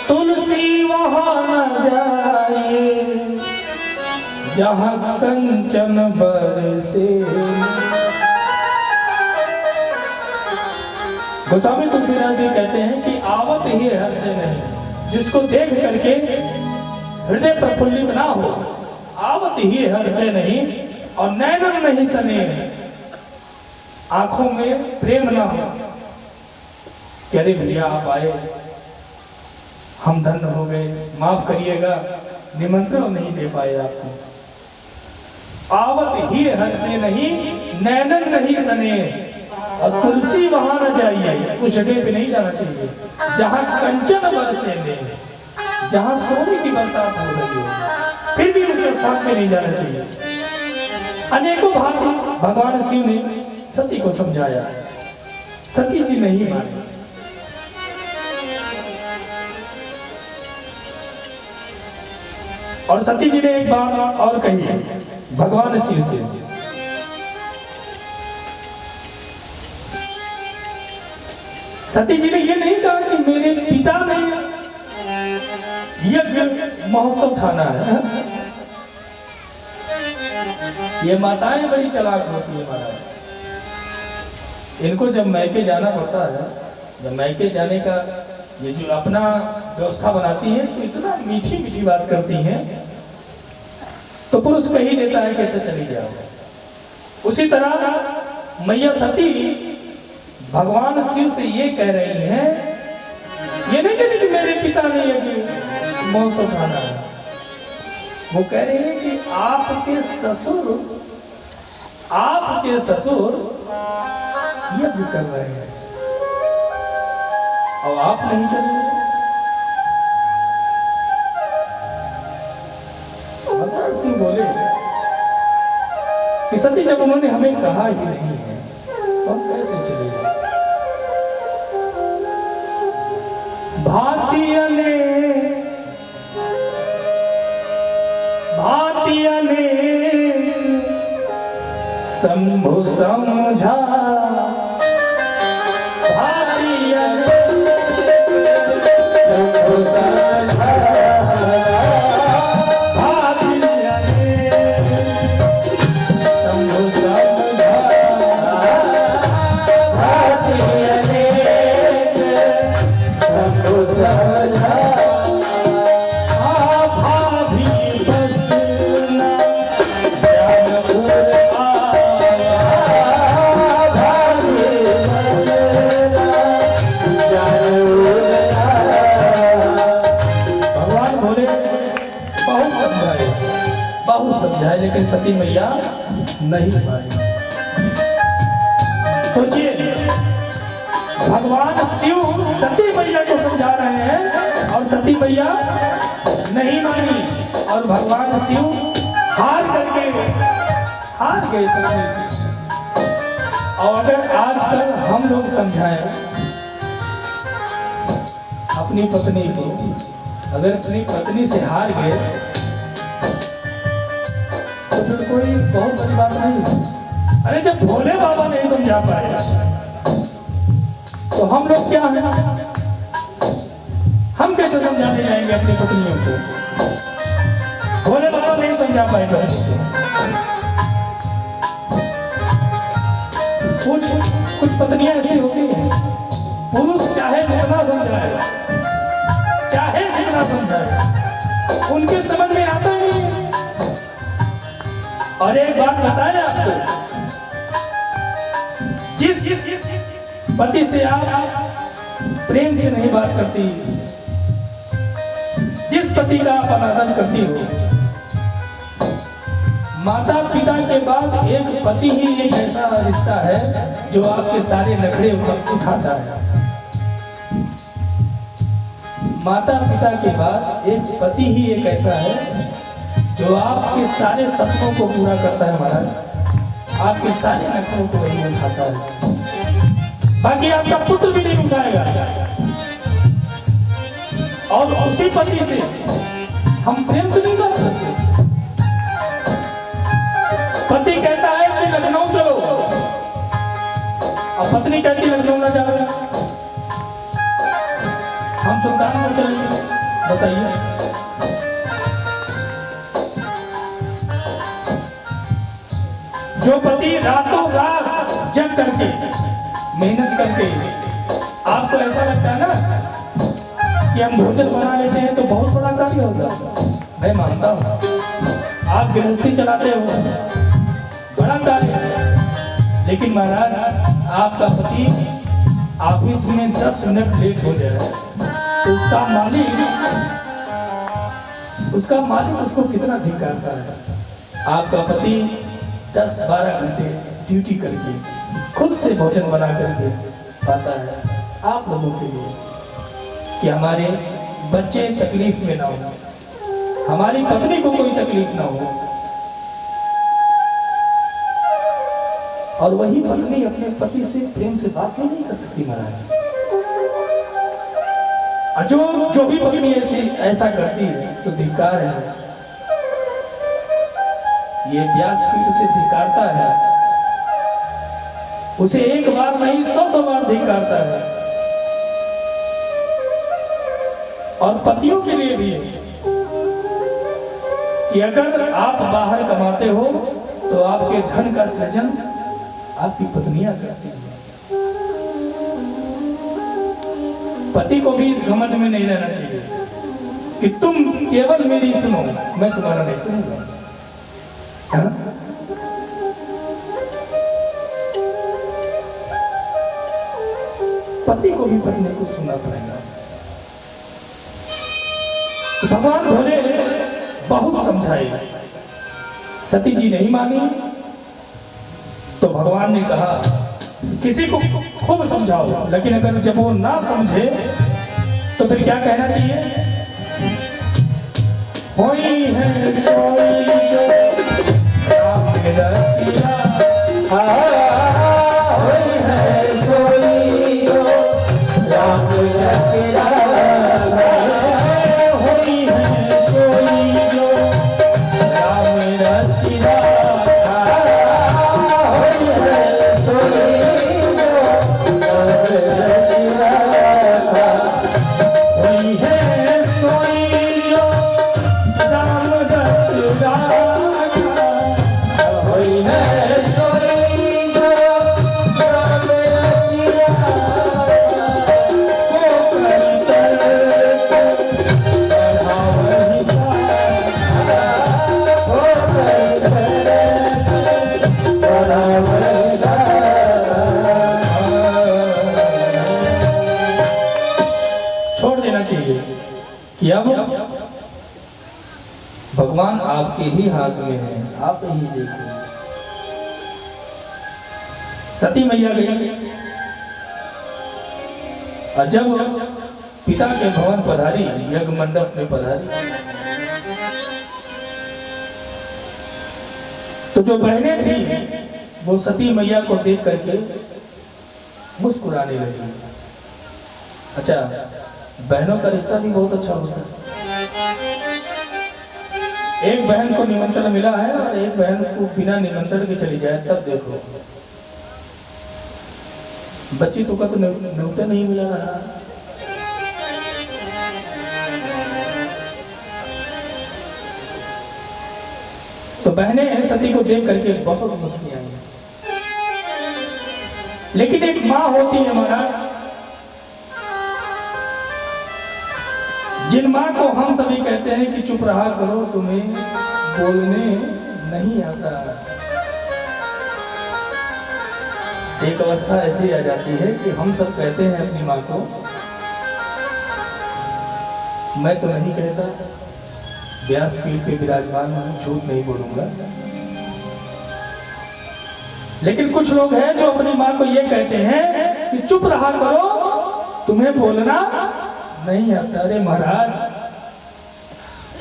तुलसी वहां न जाए जहां कंचन बरसे। गोस्वामी तुलसीदास जी कहते हैं कि आवत ही हर से नहीं, जिसको देख करके हृदय प्रफुल्लित ना हो, आवत ही हर से नहीं, और नैनन नहीं सने, आंखों में प्रेम ना हो कि अरे भैया आप आए, हम धन्य हो गए, माफ करिएगा निमंत्रण नहीं दे पाए आपको। आवत ही हर से नहीं, नैनन नहीं सने, और तुलसी वहां न जाइए, उस जगह पे नहीं जाना चाहिए जहां कंचन बरसे में, जहां सोने की बरसात हो रही हो, फिर भी उस स्थान पे नहीं जाना चाहिए। अनेकों भांति भगवान शिव ने सती को समझाया, सती जी नहीं मानी। और सती जी ने एक बात और कही है भगवान शिव से, सती जी ने यह नहीं कहा कि मेरे पिता ने यज्ञ महोत्सव ठाना है। ये माताएं बड़ी चालाक होती है महाराज, इनको जब मैके जाना पड़ता है, जब मैके जाने का ये जो अपना व्यवस्था बनाती है तो इतना मीठी मीठी बात करती हैं, तो पुरुष कही देता है कि अच्छा चली जाओ। उसी तरह मैया सती भगवान शिव से ये कह रही हैं ये नहीं कहने कि मेरे पिता ने यदि मौसम खाना है, वो कह रहे हैं कि आपके ससुर यज्ञ कर रहे हैं और आप नहीं चले। भगवान सिंह बोले कि सती जब उन्होंने हमें कहा ही नहीं है तो हम कैसे चले जाए। भारतीय ने शंभु समझा, भारतीय ने शंभु समझा, भारतीय ने शंभु समझा, भारतीय ने शंभु समझा। लेकिन सती मैया नहीं मानी। सोचिए, भगवान शिव सती मैया को समझा रहे हैं और सती मैया नहीं मानी और भगवान शिव हार गए पत्नी से। और अगर आजकल हम लोग समझाएं अपनी पत्नी को, अगर अपनी पत्नी से हार गए तो फिर कोई बहुत बड़ी बात नहीं है। अरे जब भोले बाबा नहीं समझा पाए तो हम लोग क्या हैं? हम कैसे समझाने जाएंगे अपनी पत्नियों को? भोले बाबा नहीं समझा पाए तो कुछ पत्नियां ऐसी होती हैं, पुरुष चाहे जितना समझाए उनके समझ में आता ही नहीं। और एक बात बताएं आपको, जिस पति से आप प्रेम से नहीं बात करती, जिस पति का आप अनादर करती हो, माता पिता के बाद एक पति ही एक ऐसा रिश्ता है जो आपके सारे नखरे उठाता है। माता पिता के बाद एक पति ही एक ऐसा है जो आपके सारे सपनों को पूरा करता है महाराज, आपके सारे नखरों को वही उठाता है। बाकी आपका पुत्र भी नहीं उठाएगा। और उसी पति से हम प्रेम से नहीं बात करते। पति कहता है कि लखनऊ चलो और पत्नी कहती लखनऊ ना जाओ, हम सुल्तानपुर चलेंगे। बताइए, जो पति रातों रात जग करके मेहनत करके, आपको ऐसा लगता है ना कि हम भोजन बना लेते हैं तो बहुत बड़ा कार्य होगा। मैं मानता हूँ आप गृहस्थी चलाते हो, बड़ा कार्य है। लेकिन महाराज आपका पति ऑफिस में 10 मिनट लेट हो जाए तो उसका मालिक उसको कितना धिक्कारता है। आपका पति 10-12 घंटे ड्यूटी करके खुद से भोजन बना करके पाता है आप लोगों के लिए कि हमारे बच्चे तकलीफ में ना हो, हमारी पत्नी को कोई तकलीफ ना हो। और वही पत्नी अपने पति से प्रेम से बात नहीं कर सकती महाराज। जो भी पत्नी ऐसा करती है तो धिक्कार है। ये व्यासपीठ उसे धिक्कारता है, उसे एक बार नहीं 100 बार धिक्कारता है। और पतियों के लिए भी है कि अगर आप बाहर कमाते हो तो आपके धन का सृजन आपकी पत्नियां करती हैं। पति को भी इस घमंड में नहीं रहना चाहिए कि तुम केवल मेरी सुनो, मैं तुम्हारा नहीं सुनूंगा। पति को भी पत्नी को सुनना पड़ेगा। भगवान भोले बहुत समझाए, सती जी नहीं मानी। तो भगवान ने कहा किसी को खूब समझाओ, लेकिन अगर जब वो ना समझे तो फिर क्या कहना चाहिए? होई है सोई जो राम रचिया, होई है सोई जो राम रचिया, होई है सोई जो राम रचिया, होई है सोई जो राम रचिया, होई है सोई जो राम रचिया, होई है सोई जो राम रचिया, छोड़ देना चाहिए कि अब भगवान आपके ही हाथ में है, आप ही देखो। सती मैया गई और जब पिता के भवन पधारी, यज्ञ मंडप में पधारी, तो जो बहनें थी वो सती मैया को देख करके मुस्कुराने लगी। अच्छा, बहनों का रिश्ता भी बहुत अच्छा होता है। एक बहन को निमंत्रण मिला है और एक बहन को बिना निमंत्रण के चली जाए, तब देखो बच्ची तो का तो न्योता नहीं मिला रहा। तो बहनें सती को देख करके बहुत मुस्कुराई आई। लेकिन एक माँ होती है महाराज, जिन माँ को हम सभी कहते हैं कि चुप रहा करो, तुम्हें बोलने नहीं आता। एक अवस्था ऐसी आ जाती है कि हम सब कहते हैं अपनी माँ को, मैं तो नहीं कहता, व्यासपीठ पे विराजमान हूं, झूठ नहीं बोलूंगा। लेकिन कुछ लोग हैं जो अपनी माँ को ये कहते हैं कि चुप रहा करो, तुम्हें बोलना नहीं आता। अरे महाराज,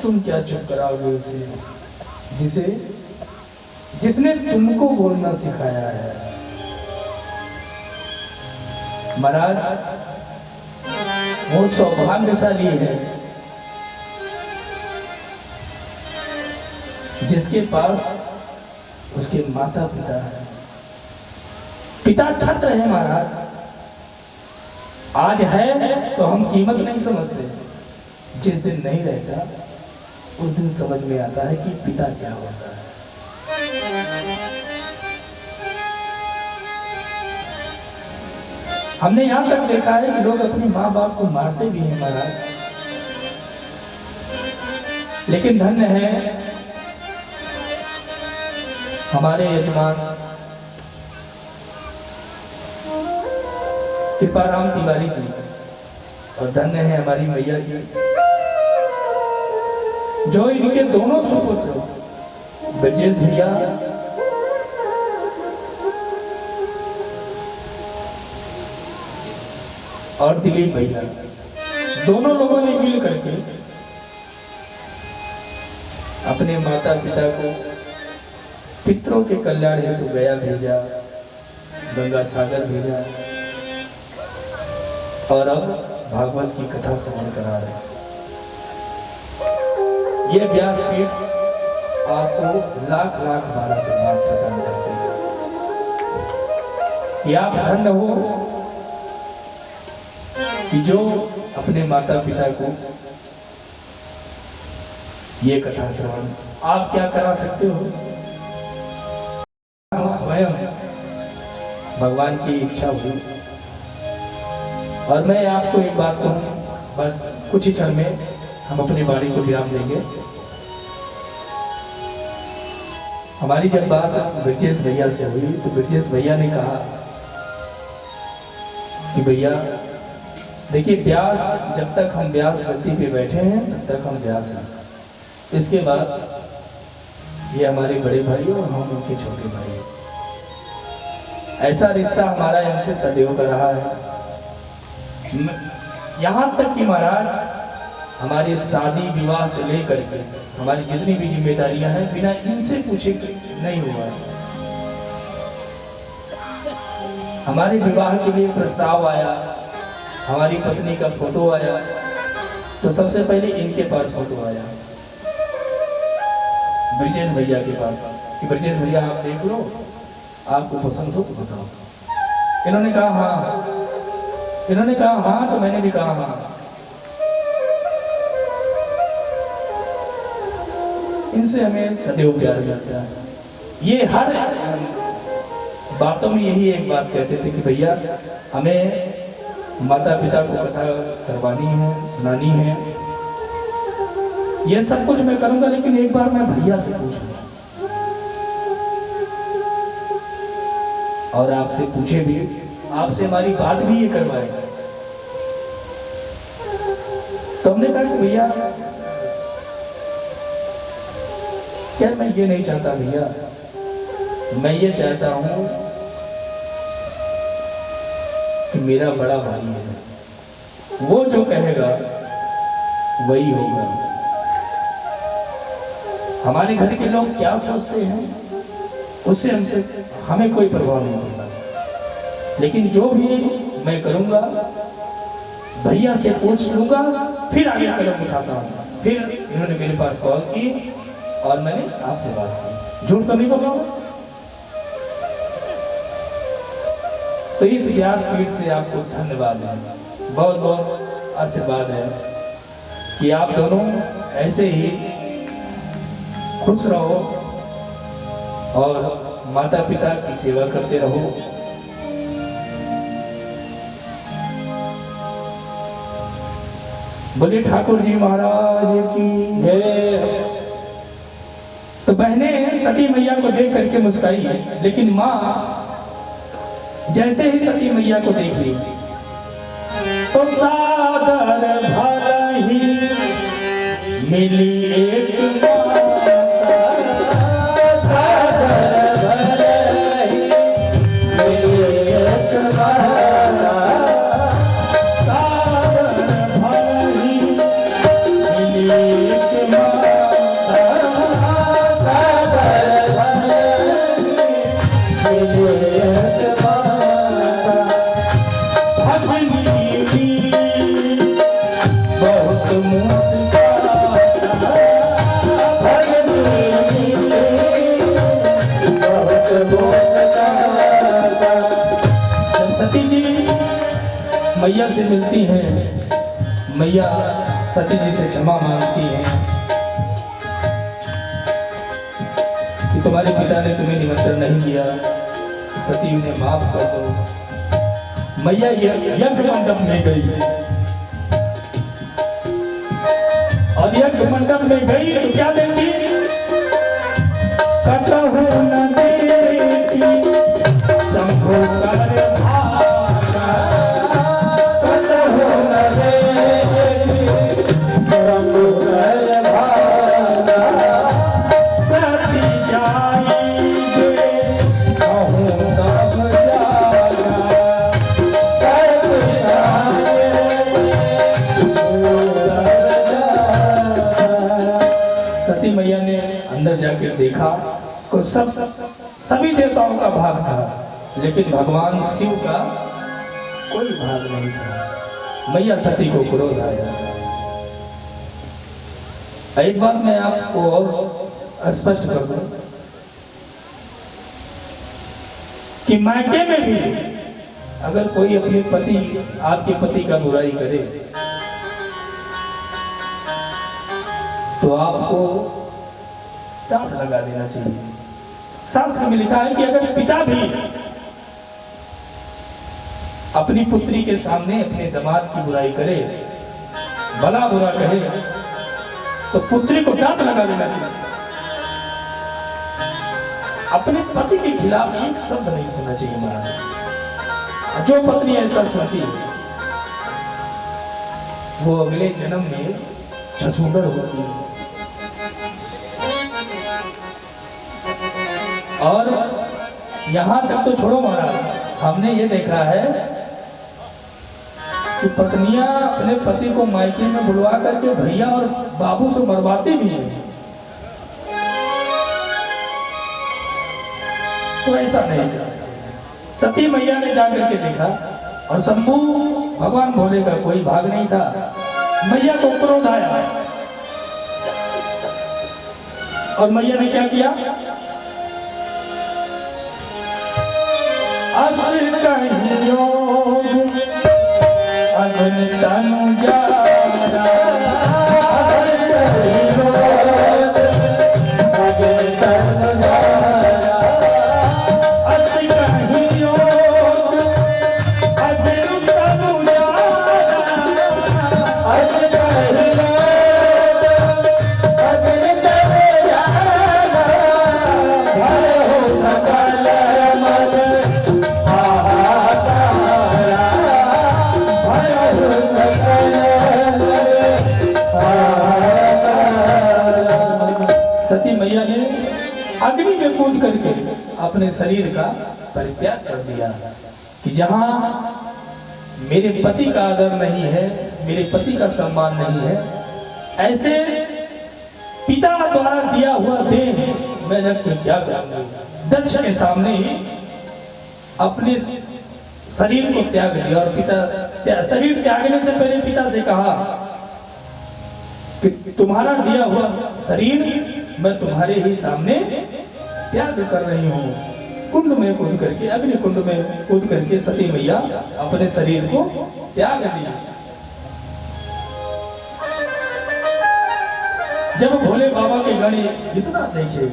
तुम क्या चुप कराओगे उसे जिसने तुमको बोलना सिखाया है? महाराज, वो सौभाग्यशाली है जिसके पास उसके माता पिता है। पिता छत्र है महाराज। आज है तो हम कीमत नहीं समझते, जिस दिन नहीं रहता उस दिन समझ में आता है कि पिता क्या होता है। हमने यहां तक देखा है कि लोग अपने माँ बाप को मारते भी हैं महाराज, लेकिन धन्य है हमारे यजमान कृपाराम तिवारी जी, और धन्य है हमारी मैया जी, जो इनके दोनों सुपुत्र ब्रजेश भैया और दिलीप भैया, दोनों लोगों ने मिल करके अपने माता पिता को पितरों के कल्याण हेतु गया भेजा, गंगा सागर भेजा, और अब भागवत की कथा श्रवण करा रहे। ये व्यासपीठ आपको लाख लाख बार सम्मान प्रदान करते हैं कि आप धन्य हो कि जो अपने माता पिता को ये कथा श्रवण आप क्या करा सकते हो? स्वयं भगवान की इच्छा हुई। और मैं आपको एक बात कहूँ, बस कुछ ही क्षण में हम अपनी वाणी को विराम देंगे। हमारी जब बात ब्रजेश भैया से हुई तो ब्रजेश भैया ने कहा कि भैया देखिए व्यास, जब तक हम व्यास गद्दी पे बैठे हैं तब तक हम व्यास हैं। इसके बाद ये हमारे बड़े भाई और हम उनके छोटे भाई। ऐसा रिश्ता हमारा इनसे सदैव का रहा है। यहाँ तक कि महाराज हमारी शादी विवाह से लेकर के हमारी जितनी भी जिम्मेदारियां हैं बिना इनसे पूछे नहीं हुआ है। हमारे विवाह के लिए प्रस्ताव आया, हमारी पत्नी का फोटो आया, तो सबसे पहले इनके पास फोटो आया, ब्रजेश भैया के पास, कि ब्रजेश भैया आप देख लो, आपको पसंद हो तो बताओ। इन्होंने कहा हाँ, इन्होंने कहा हाँ, तो मैंने भी कहा हाँ। इनसे हमें सदैव प्यार मिलता है। ये हर बातों में यही एक बात कहते थे कि भैया हमें माता पिता को कथा करवानी है, सुनानी है, ये सब कुछ मैं करूंगा, लेकिन एक बार मैं भैया से पूछूंगा और आपसे पूछे भी, आपसे हमारी बात भी ये करवाए। तो हमने कहा कि भैया क्या, मैं ये नहीं चाहता भैया, मैं ये चाहता हूं कि मेरा बड़ा भाई है, वो जो कहेगा वही होगा। हमारे घर के लोग क्या सोचते हैं उससे हमें कोई प्रभाव नहीं पड़ता, लेकिन जो भी मैं करूंगा भैया से पूछ लूंगा, फिर आगे कदम उठाता हूं। फिर इन्होंने मेरे पास कॉल की और मैंने आपसे बात की, झूठ तो नहीं बोल रहा हूं। तो इस व्यासपीठ से आपको धन्यवाद है, बहुत बहुत आशीर्वाद है कि आप दोनों ऐसे ही खुश रहो और माता पिता की सेवा करते रहो। बोले ठाकुर जी महाराज की जय। तो बहनें सती मैया को देख करके मुस्काई, लेकिन माँ जैसे ही सती मैया को देख ली तो सादर भर ही मिली एक माता, सादर भर ही मिली एक माता, सादर भर ही मिली एक माता, सादर भर ही मिली एक माता। सती जी मैया से मिलती हैं, मैया सती जी से क्षमा मांगती हैं कि तुम्हारे पिता ने तुम्हें निमंत्रण नहीं दिया, सती उन्हें माफ कर दो। मैया यज्ञ मंडप में गई और यज्ञ मंडप में गई तो क्या देखी, कटहु न देखी शंभु कर भागा, कटहु न देखी शंभु कर भागा, सती जाएंगे कहूँ तब जागा, सती जाएंगे सती मैया ने अंदर जाकर देखा तो सभी देवताओं का भाग था, लेकिन भगवान शिव का कोई भाग नहीं था। मैया सती को क्रोध आया। एक बात मैं आपको और स्पष्ट कर दूं कि मायके में भी अगर कोई अपने पति, आपके पति का बुराई करे तो आपको डांट लगा देना चाहिए। शास्त्र में लिखा है कि अगर पिता भी अपनी पुत्री के सामने अपने दामाद की बुराई करे, भला बुरा कहे, तो पुत्री को डांट लगा देना चाहिए। अपने पति के खिलाफ एक शब्द नहीं सुनना चाहिए महाराज। जो पत्नी ऐसा सुनती वो अगले जन्म में छछूंदर होती है। और यहाँ तक तो छोड़ो महाराज, हमने ये देखा है कि पत्नियां अपने पति को मायके में बुलवा करके भैया और बाबू से मरवाती भी है। तो ऐसा नहीं करना चाहिए। सती मैया ने जाकर के देखा और शंभू भगवान भोले का कोई भाग नहीं था। मैया को क्रोध आया और मैया ने क्या किया? अस कहियो अगन तनु जारा, अगन तनु जारा, अस कहियो अगन तनु जारा, अस कहियो अगन तनु जारा, भयो सकल मन हाहाकारा, भयो सकल मन हाहाकारा। सती मैया ने अग्नि में कूद करके अपने शरीर का परित्याग कर दिया कि जहां मेरे पति का आदर नहीं है, मेरे पति का सम्मान नहीं है, ऐसे पिता द्वारा दिया हुआ देह मैं रख के क्या करूंगा। दक्ष के सामने ही अपने शरीर को त्याग दिया और शरीर त्यागने से पहले पिता से कहा कि तुम्हारा दिया हुआ शरीर मैं तुम्हारे ही सामने त्याग कर रही हूँ। कुंड में कूद करके, अग्नि कुंड में कूद करके सती मैया अपने शरीर को त्याग दिया। जब भोले बाबा के गण इतना देखे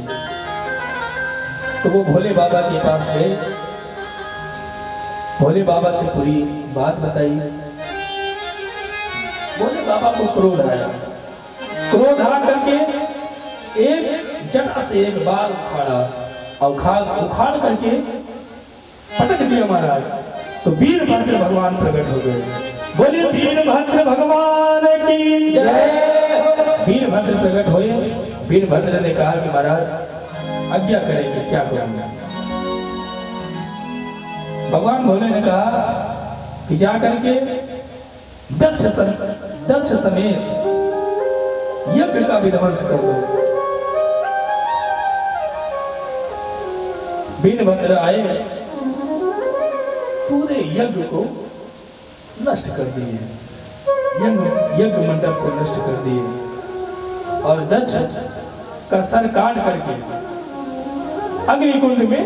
तो वो भोले बाबा के पास गए, भोले बाबा से पूरी बात बताई। भोले बाबा को क्रोध आया, क्रोध आ करके एक जटा से एक बाल उखाड़ा और उखाड़ करके पटक दिया महाराज। तो वीरभद्र भगवान प्रकट हो गए। बोले वीरभद्र भगवान की जय। वीरभद्र प्रकट हुए। वीरभद्र ने कहा कि महाराज आज्ञा करेंगे, क्या करेंगे? भगवान भोले ने कहा कि जाकर के दक्ष समेत यज्ञ का विध्वंस कर दो। वीरभद्र आए, पूरे यज्ञ को नष्ट कर दिए, यज्ञ मंडप को नष्ट कर दिए और दक्ष का सर काट करके अग्निकुंड में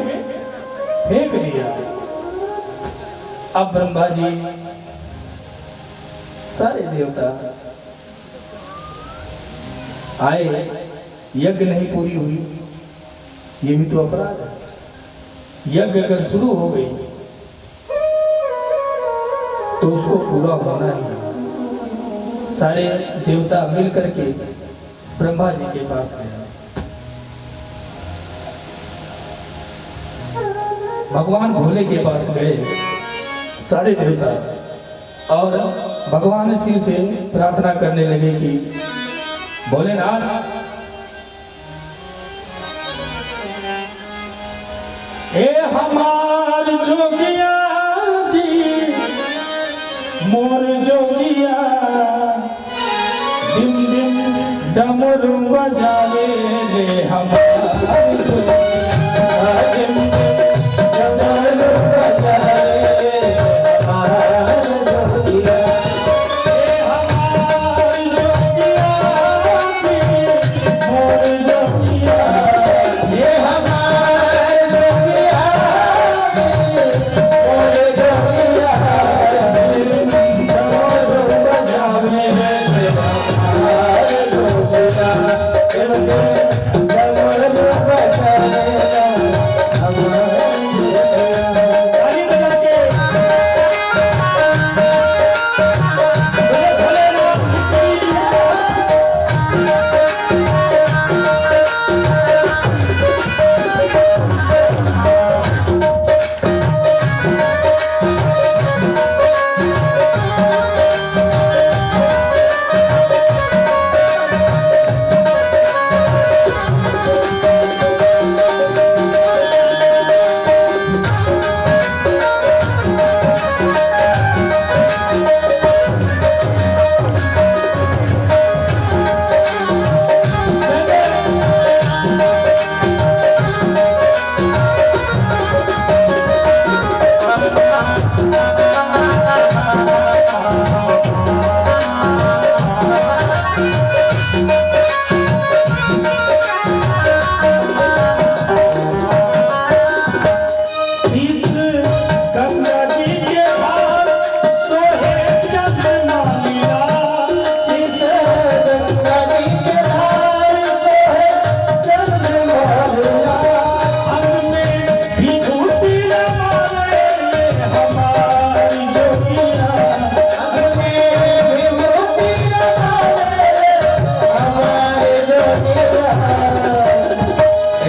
फेंक दिया। अब ब्रह्मा जी सारे देवता आए, यज्ञ नहीं पूरी हुई, ये भी तो अपराध है। यज्ञ अगर शुरू हो गई तो उसको पूरा होना ही। सारे देवता मिल करके ब्रह्मा जी के पास गए। भगवान भोले के पास गए सारे देवता और भगवान शिव से प्रार्थना करने लगे कि भोलेनाथ, ए हमार जोगिया जी, मोर जोगिया, दिन दिन डमरू बजावे रे हमार जोगिया, दिन दिन डमरू बजावे रे हमार जोगिया। ए हमार जोगिया जी, मोर जोगिया, ये हमार जोगिया, मोर जोगिया, डमरू बजावे रे हमार जोगिया, डमरू बजावे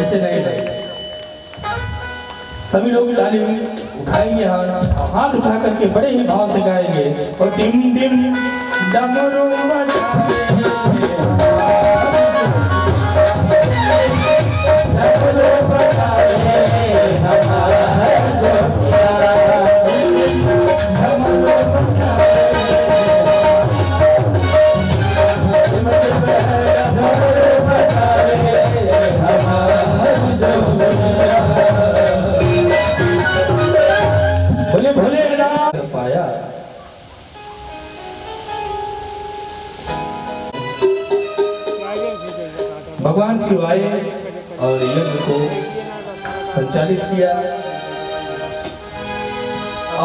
ऐसे नहीं भाई, सभी लोग ताली उठाएंगे, हाथ उठा करके बड़े ही भाव से गाएंगे और टिम टिम डमरू भोले भोले राम पाया। भगवान शिवाय और यज्ञ को संचालित किया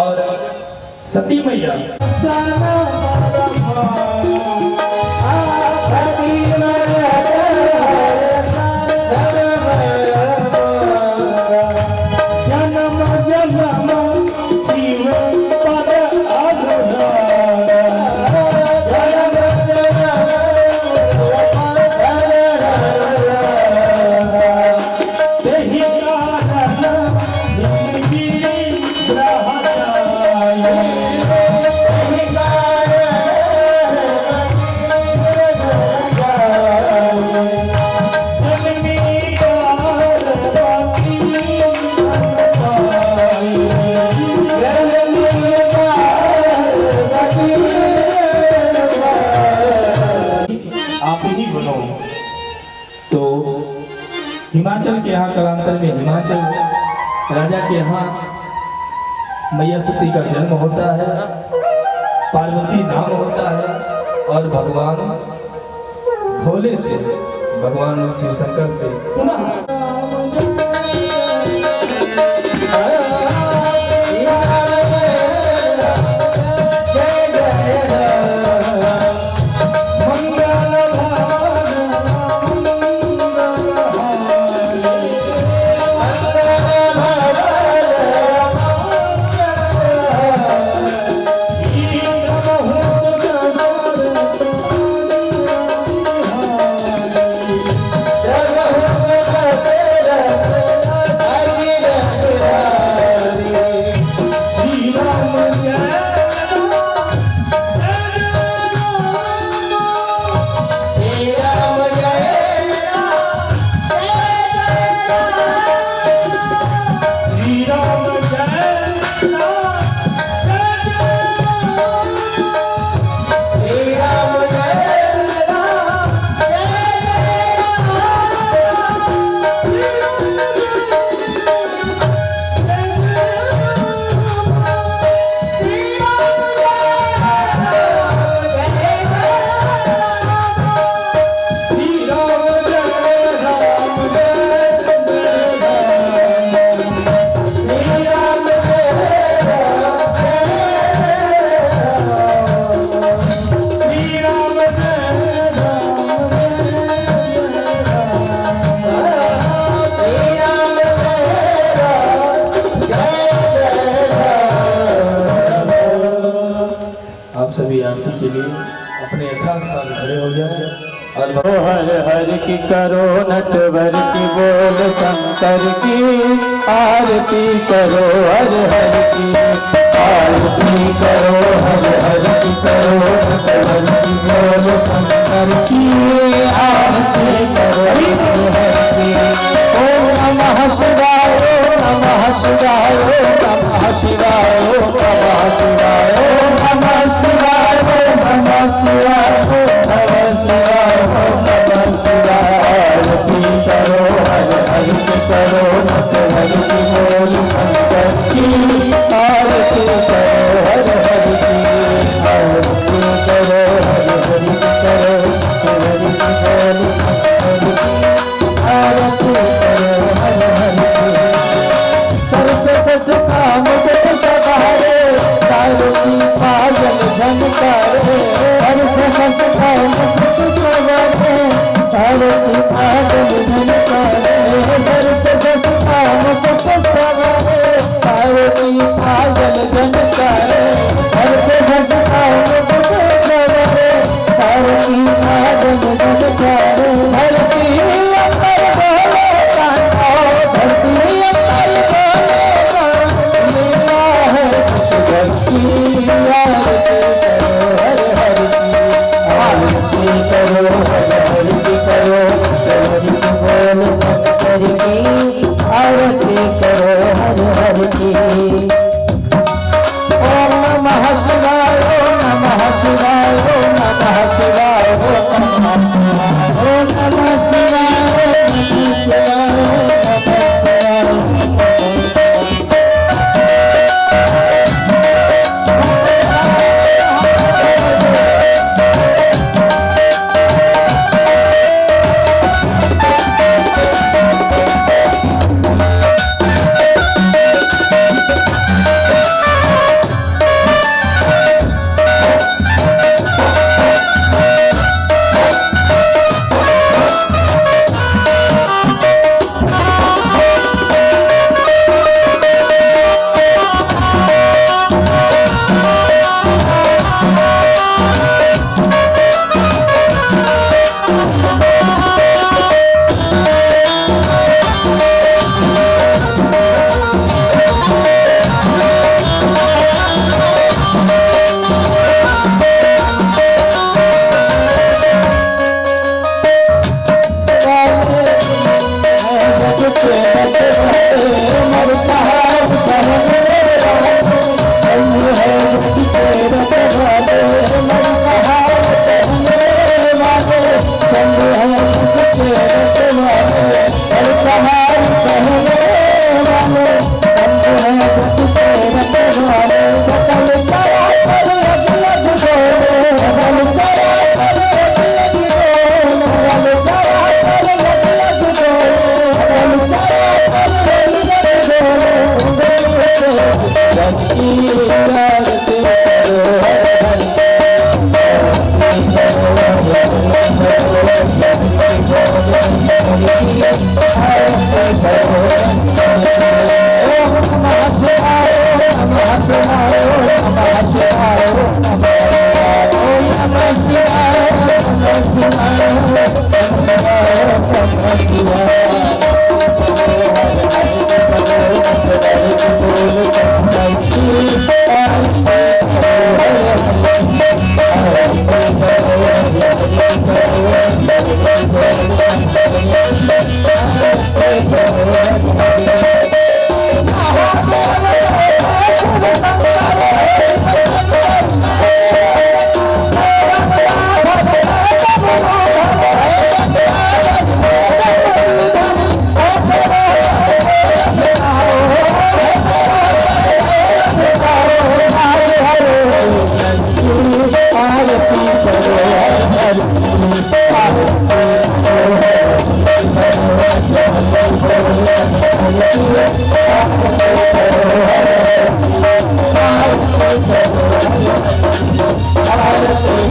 और सती मैया तो हिमाचल के यहाँ कालांतर में हिमाचल राजा के यहाँ मैया सती का जन्म होता है, पार्वती नाम होता है और भगवान भोले से भगवान शिव शंकर से पुनः सभी आरती के लिए अपने यथास्थान खड़े हो जाए और हर हर की करो नटवर की बोल शंकर की आरती करो, हर हर की आरती करो, हर हर की करो नटवर की बोल शंकर की आरती करो, हर हर की। ओम नमः शिवाय, ओम नमः शिवाय, ओम नमः शिवाय, ओम नमः शिवाय, ओम नमः शिवाय, ओम नमः शिवाय, ओम नमः शिवाय, ओम नमः शिवाय। आरती करो, हर हर की करो नटवर की बोल शंकर की आरती करो, हर हर की आरती करो, हर हर की करो नटवर की बोल शंकर की। की आरती करो हर हर की। ओम नमः शिवाय ओम नमः शिवाय ओम नमः शिवाय ओम नमः शिवाय ओम नमः शिवाय ओम नमः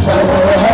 Hare